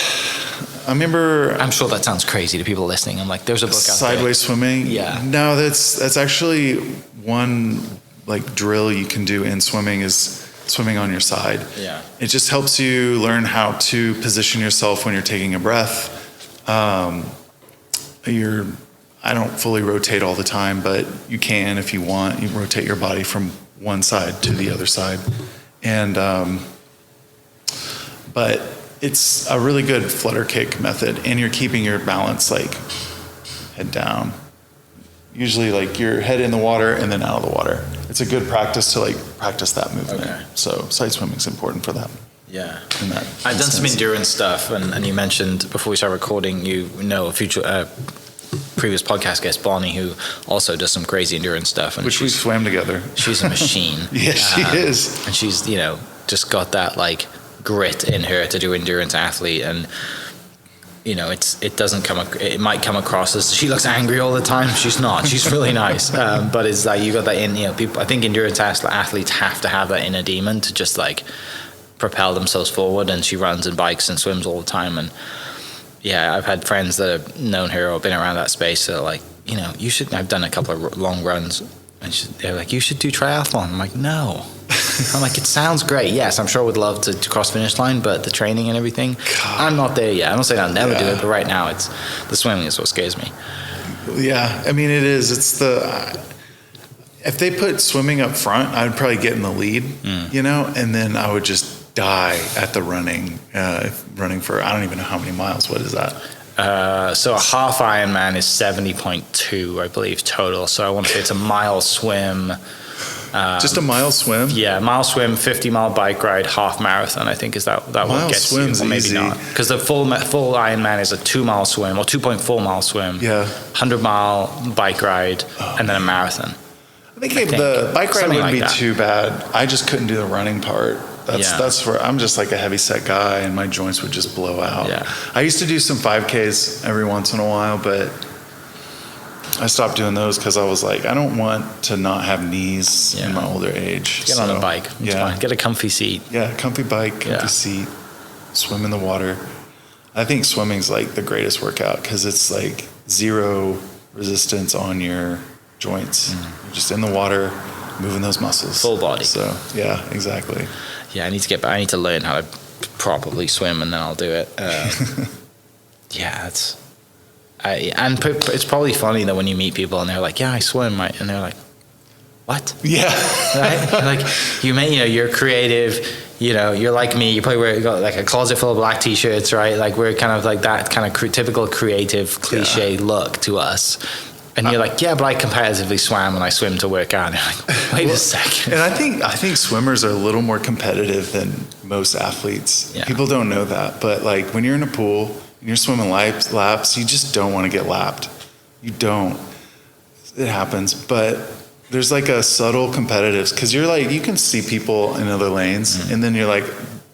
C: I remember.
B: I'm sure that sounds crazy to people listening. I'm like, there's a book out there.
C: Sideways swimming.
B: Yeah.
C: No, that's actually one like drill you can do in swimming is swimming on your side.
B: Yeah.
C: It just helps you learn how to position yourself when you're taking a breath. I don't fully rotate all the time, but you can if you want. You rotate your body from one side to the other side, and but it's a really good flutter kick method, and you're keeping your balance like head down. Usually, like your head in the water and then out of the water. It's a good practice to like practice that movement. Okay. So side swimming is important for that.
B: Yeah. I've done some endurance stuff, and you mentioned before we started recording, a future previous podcast guest, Bonnie, who also does some crazy endurance stuff. And
C: which we swam together.
B: She's a machine.
C: Yes, she is.
B: And she's, just got that like grit in her to do endurance athlete. And, it might come across as she looks angry all the time. She's not. She's really nice. But it's like you got that in, people, I think endurance athletes have to have that inner demon to just like propel themselves forward. And she runs and bikes and swims all the time. And yeah, I've had friends that have known her or been around that space that are like, you should. I've done a couple of long runs, and they're like, you should do triathlon. I'm like, no. I'm like, it sounds great. Yes, I'm sure I would love to cross finish line, but the training and everything, I'm not there yet. I don't say I'll never do it, but right now, it's the swimming is what scares me.
C: Yeah, I mean, it is. It's if they put swimming up front, I'd probably get in the lead, and then I would just die at the running for I don't even know how many miles. What is that?
B: So a half Ironman is 70.2, I believe, total. So I want to say it's a mile swim.
C: Just a mile swim?
B: Yeah, mile swim, 50-mile bike ride, half marathon. I think is that what gets you, or maybe
C: easy.
B: not, because the full Ironman is a 2-mile swim or 2.4-mile swim.
C: Yeah,
B: 100-mile bike ride, and then a marathon.
C: I think the bike ride wouldn't be too bad. I just couldn't do the running part. That's where I'm just like a heavy set guy, and my joints would just blow out.
B: Yeah.
C: I used to do some 5Ks every once in a while, but I stopped doing those because I was like, I don't want to not have knees in my older age.
B: Get on a bike. It's fine. Get a comfy seat.
C: Yeah, comfy bike, comfy seat, swim in the water. I think swimming's like the greatest workout because it's like zero resistance on your joints. You're just in the water, moving those muscles.
B: Full body.
C: So, yeah, exactly.
B: Yeah, I need to learn how to properly swim, and then I'll do it. It's probably funny that when you meet people and they're like, "Yeah, I swim," right? And they're like, "What?"
C: Yeah,
B: right? Like you're creative, you know, you're like me. You probably got like a closet full of black t-shirts, right? Like we're kind of like that kind of typical creative cliche look to us. And you're like, yeah, but I competitively swam and I swim to work out. And you're like, wait a second.
C: And I think swimmers are a little more competitive than most athletes.
B: Yeah.
C: People don't know that, but like when you're in a pool and you're swimming laps, you just don't want to get lapped. You don't. It happens, but there's like a subtle competitive because you're like, you can see people in other lanes, and then you're like,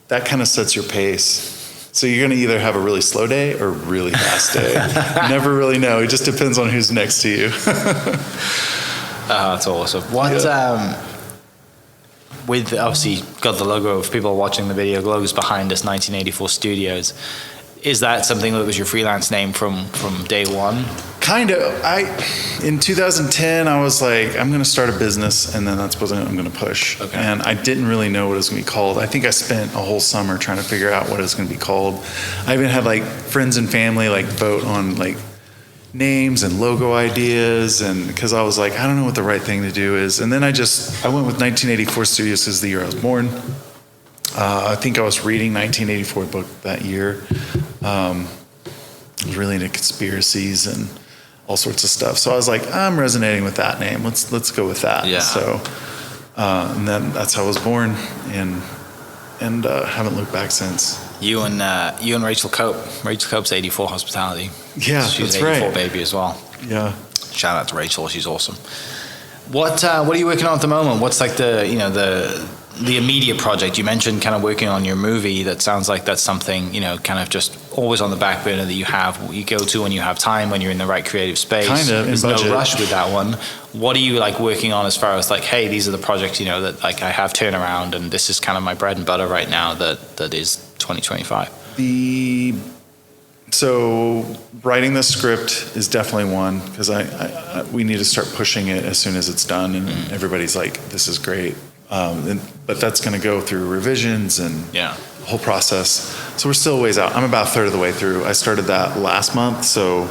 C: that kind of sets your pace. So you're going to either have a really slow day or a really fast day. Never really know. It just depends on who's next to you.
B: That's awesome. What, with obviously got the logo of people watching the video, logos behind us, 1984 Studios. Is that something that was your freelance name from day one?
C: Kind of. In 2010, I was like, I'm going to start a business, and then that's what I'm going to push.
B: Okay.
C: And I didn't really know what it was going to be called. I think I spent a whole summer trying to figure out what it was going to be called. I even had like friends and family like vote on like names and logo ideas, and because I was like, I don't know what the right thing to do is. And then I went with 1984 Studios because the year I was born. I think I was reading 1984 book that year. I was really into conspiracies and all sorts of stuff. So I was like, I'm resonating with that name. Let's go with that.
B: Yeah.
C: So, and then that's how I was born, and haven't looked back since.
B: You and Rachel Cope. Rachel Cope's 84 Hospitality.
C: Yeah,
B: she's
C: that's
B: an 84
C: right.
B: baby as well.
C: Yeah.
B: Shout out to Rachel. She's awesome. What are you working on at the moment? What's like the immediate project? You mentioned kind of working on your movie. That sounds like that's something, kind of just always on the back burner that you go to when you have time, when you're in the right creative space.
C: Kind of.
B: There's no rush with that one. What are you like working on as far as like, hey, these are the projects, that like I have turnaround and this is kind of my bread and butter right now that is 2025?
C: So writing the script is definitely one, because we need to start pushing it as soon as it's done, and everybody's like, this is great. But that's going to go through revisions and the whole process. So we're still a ways out. I'm about a third of the way through. I started that last month, so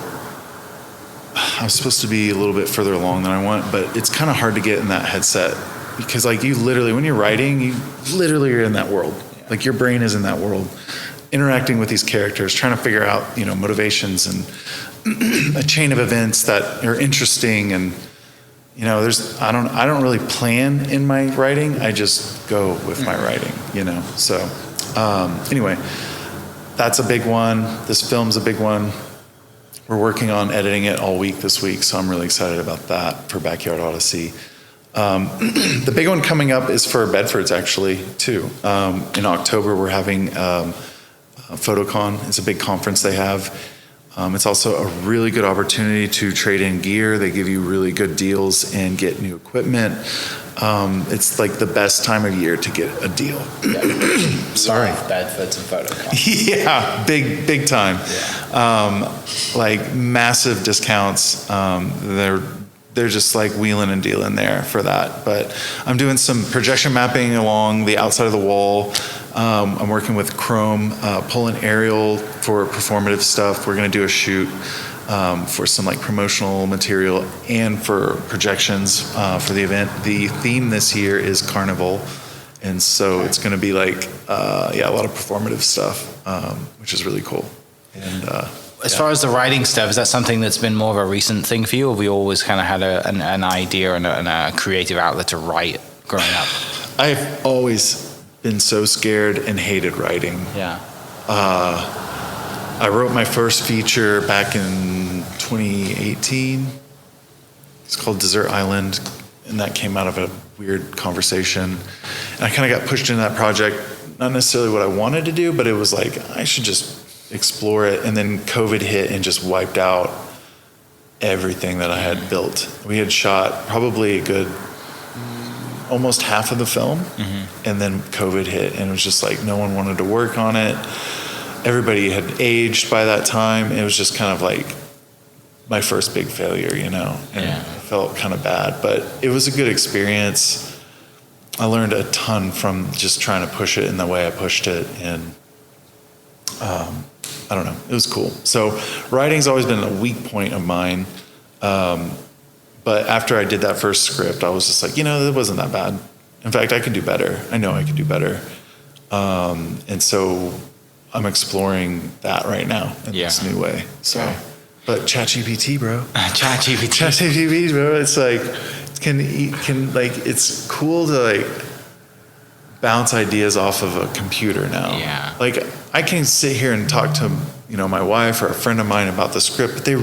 C: I'm supposed to be a little bit further along than I want, but it's kind of hard to get in that headset, because like you literally, when you're writing, you literally are in that world. Like your brain is in that world, interacting with these characters, trying to figure out, motivations and a chain of events that are interesting. And I don't really plan in my writing. I just go with my writing, So anyway, that's a big one. This film's a big one. We're working on editing it all week this week, so I'm really excited about that for Backyard Odyssey. The big one coming up is for Bedford's actually too. In October, we're having PhotoCon. It's a big conference they have. It's also a really good opportunity to trade in gear. They give you really good deals and get new equipment. It's like the best time of year to get a deal. Sorry.
B: Bedford's and PhotoCon.
C: Yeah, big time.
B: Yeah.
C: Like massive discounts. They're just like wheeling and dealing there for that. But I'm doing some projection mapping along the outside of the wall. I'm working with Chrome, pulling aerial for performative stuff. We're going to do a shoot for some like promotional material and for projections for the event. The theme this year is Carnival, and so it's going to be like a lot of performative stuff, which is really cool. And
B: as far as the writing stuff, is that something that's been more of a recent thing for you, or have you always kind of had an idea and a creative outlet to write growing up?
C: I've always been so scared and hated writing.
B: Yeah.
C: I wrote my first feature back in 2018. It's called Desert Island, and that came out of a weird conversation. And I kind of got pushed into that project, not necessarily what I wanted to do, but it was like, I should just explore it. And then COVID hit and just wiped out everything that I had built. We had shot probably a good almost half of the film, and then COVID hit, and it was just like no one wanted to work on it. Everybody had aged by that time. It was just kind of like my first big failure, and I felt kind of bad, but it was a good experience. I learned a ton from just trying to push it in the way I pushed it, and I don't know, it was cool. So writing's always been a weak point of mine. But after I did that first script, I was just like, it wasn't that bad. In fact, I could do better. I know I could do better. And so I'm exploring that right now in this new way. So, but ChatGPT, bro. ChatGPT, bro. It's like, it's cool to like bounce ideas off of a computer now.
B: Yeah.
C: Like I can sit here and talk to, my wife or a friend of mine about the script, but they're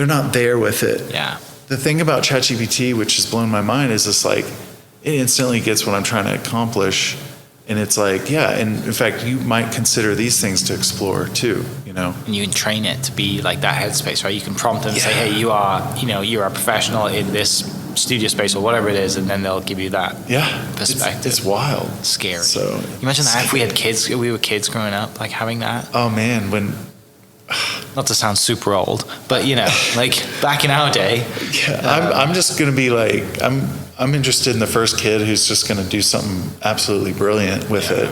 C: not there with it.
B: Yeah.
C: The thing about ChatGPT, which has blown my mind, is just like, it instantly gets what I'm trying to accomplish. And it's like, yeah, and in fact, you might consider these things to explore too,
B: And you can train it to be like that headspace, right? You can prompt them and say, hey, you're a professional in this studio space or whatever it is, and then they'll give you that perspective.
C: It's wild.
B: Scary.
C: So
B: you imagine that if we were kids growing up, like having that.
C: Oh man,
B: not to sound super old, but like back in our day.
C: Yeah, I'm just gonna be like, I'm interested in the first kid who's just gonna do something absolutely brilliant with it,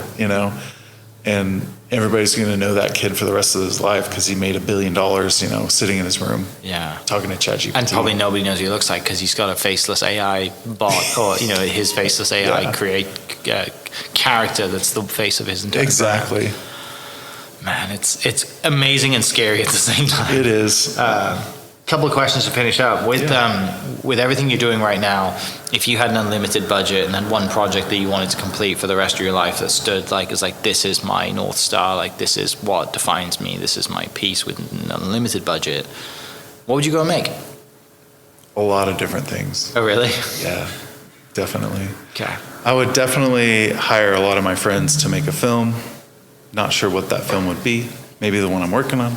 C: and everybody's gonna know that kid for the rest of his life because he made $1 billion, sitting in his room, talking to ChatGPT,
B: and probably nobody knows what he looks like because he's got a faceless AI bot, or his faceless AI create character that's the face of his entire brand. Man, it's amazing and scary at the same time.
C: It is.
B: Couple of questions to finish up with everything you're doing right now. If you had an unlimited budget and had one project that you wanted to complete for the rest of your life that stood like as like, this is my North Star, like this is what defines me, this is my piece with an unlimited budget, what would you go and make?
C: A lot of different things.
B: Oh, really?
C: Yeah, definitely.
B: Okay.
C: I would definitely hire a lot of my friends to make a film. Not sure what that film would be. Maybe the one I'm working on.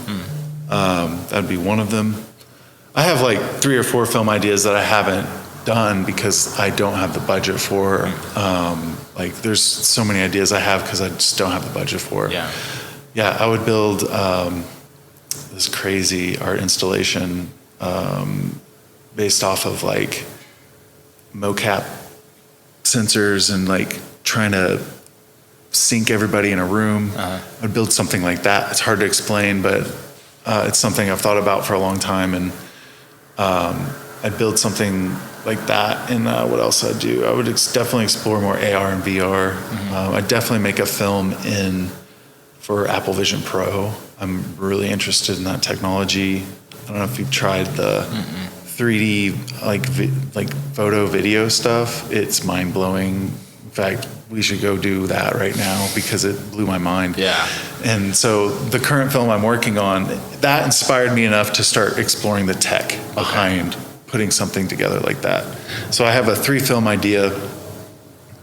C: That'd be one of them. I have like 3 or 4 film ideas that I haven't done because I don't have the budget for. Like there's so many ideas I have because I just don't have the budget for. Yeah, I would build this crazy art installation based off of like mocap sensors and like trying to sync everybody in a room. I'd build something like that. It's hard to explain, but it's something I've thought about for a long time, and I'd build something like that. And what else I'd do? I would definitely explore more AR and VR. I'd definitely make a film for Apple Vision Pro. I'm really interested in that technology. I don't know if you've tried the 3D like photo video stuff. It's mind blowing. In fact, we should go do that right now because it blew my mind.
B: Yeah.
C: And so the current film I'm working on, that inspired me enough to start exploring the tech behind putting something together like that. So I have a 3-film idea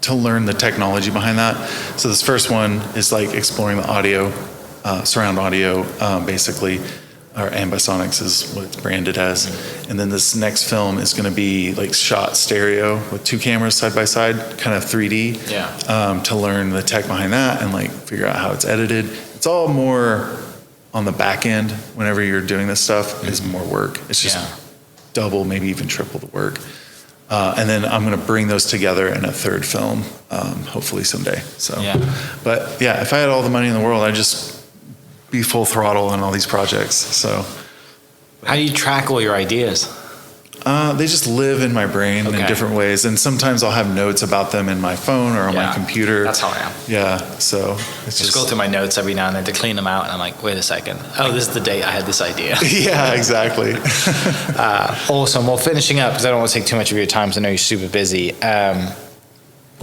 C: to learn the technology behind that. So this first one is like exploring the audio, surround audio, basically. Or Ambisonics is what it's branded as. And then this next film is going to be like shot stereo with 2 cameras side by side, kind of 3D, to learn the tech behind that and like figure out how it's edited. It's all more on the back end. Whenever you're doing this stuff, it's more work. It's just double, maybe even triple the work. And then I'm going to bring those together in a 3rd film, hopefully someday. So, but yeah, if I had all the money in the world, I'd just be full throttle on all these projects. So
B: how do you track all your ideas?
C: They just live in my brain in different ways, and sometimes I'll have notes about them in my phone or on my computer.
B: That's how I am.
C: Yeah, so it's
B: just go through my notes every now and then to clean them out, and I'm like, wait a second, this is the date I had this idea.
C: Yeah, exactly.
B: Awesome. Well, finishing up, because I don't want to take too much of your time, so I know you're super busy.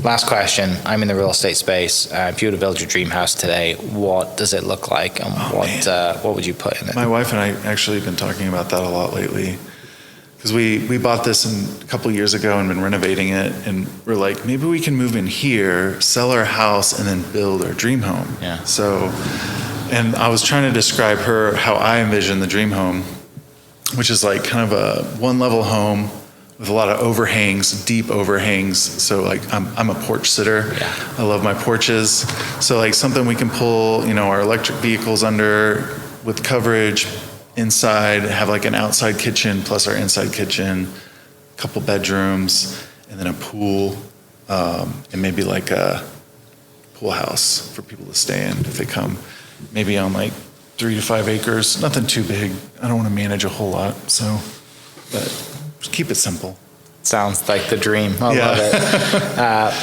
B: Last question. I'm in the real estate space. If you were to build your dream house today, what does it look like, and what would you put in it?
C: My wife and I actually have been talking about that a lot lately, because we bought this a couple years ago and been renovating it, and we're like, maybe we can move in here, sell our house, and then build our dream home.
B: Yeah.
C: So, and I was trying to describe her how I envision the dream home, which is like kind of a 1-level home with a lot of overhangs, deep overhangs. So like I'm a porch sitter.
B: Yeah.
C: I love my porches. So like something we can pull, our electric vehicles under with coverage inside, have like an outside kitchen plus our inside kitchen, a couple bedrooms, and then a pool, and maybe like a pool house for people to stay in if they come. Maybe on like 3 to 5 acres, nothing too big. I don't want to manage a whole lot, so, but just keep it simple.
B: Sounds like the dream. I love it.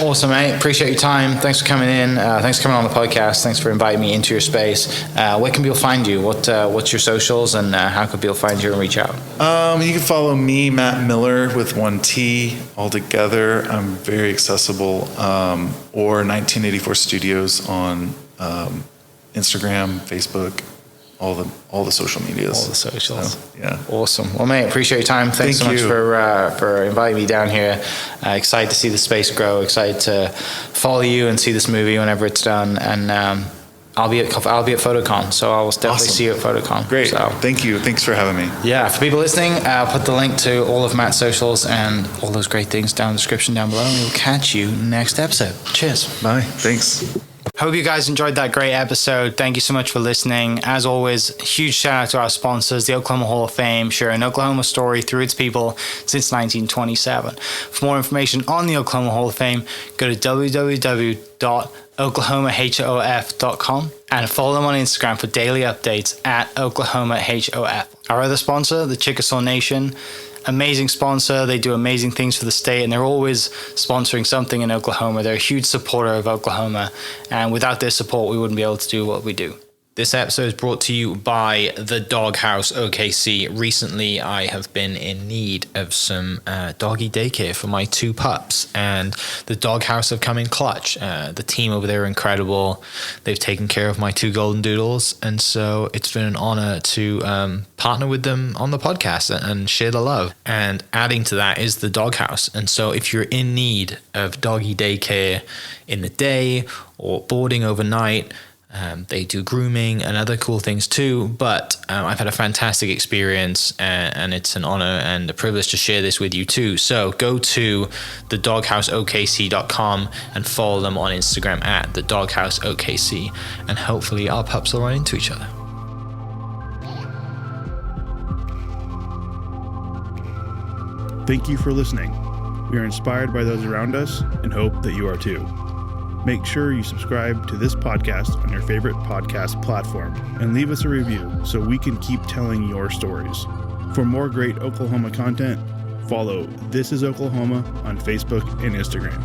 B: Awesome, mate. Appreciate your time. Thanks for coming in. Thanks for coming on the podcast. Thanks for inviting me into your space. Where can people find you? What's your socials, and how can people find you and reach out?
C: You can follow me, Matt Miller, with one T all together. I'm very accessible. Or 1984 Studios on Instagram, Facebook, all the social medias.
B: All the socials.
C: So, yeah.
B: Awesome. Well, mate, appreciate your time. Thanks so much for inviting me down here. Excited to see the space grow. Excited to follow you and see this movie whenever it's done. And I'll be at PhotoCon, so I'll definitely see you at PhotoCon.
C: Great.
B: So,
C: thank you. Thanks for having me.
B: Yeah. For people listening, I'll put the link to all of Matt's socials and all those great things down in the description down below. And we'll catch you next episode. Cheers.
C: Bye. Thanks.
B: Hope you guys enjoyed that great episode. Thank you so much for listening. As always, huge shout out to our sponsors, the Oklahoma Hall of Fame, sharing Oklahoma story through its people since 1927. For more information on the Oklahoma Hall of Fame, go to www.oklahomahof.com and follow them on Instagram for daily updates at OklahomaHOF. Our other sponsor, the Chickasaw Nation, amazing sponsor. They do amazing things for the state, and they're always sponsoring something in Oklahoma. They're a huge supporter of Oklahoma, and without their support, we wouldn't be able to do what we do. This episode is brought to you by the Doghouse OKC. Recently, I have been in need of some doggy daycare for my 2 pups, and the Doghouse have come in clutch. The team over there are incredible. They've taken care of my 2 golden doodles, and so it's been an honor to partner with them on the podcast and share the love. And adding to that is the Doghouse. And so if you're in need of doggy daycare in the day or boarding overnight, they do grooming and other cool things too, but I've had a fantastic experience, and it's an honor and a privilege to share this with you too. So go to thedogHouseOKC.com and follow them on Instagram at thedogHouseOKC, and hopefully our pups will run into each other.
A: Thank you for listening. We are inspired by those around us and hope that you are too. Make sure you subscribe to this podcast on your favorite podcast platform and leave us a review so we can keep telling your stories. For more great Oklahoma content, follow This Is Oklahoma on Facebook and Instagram.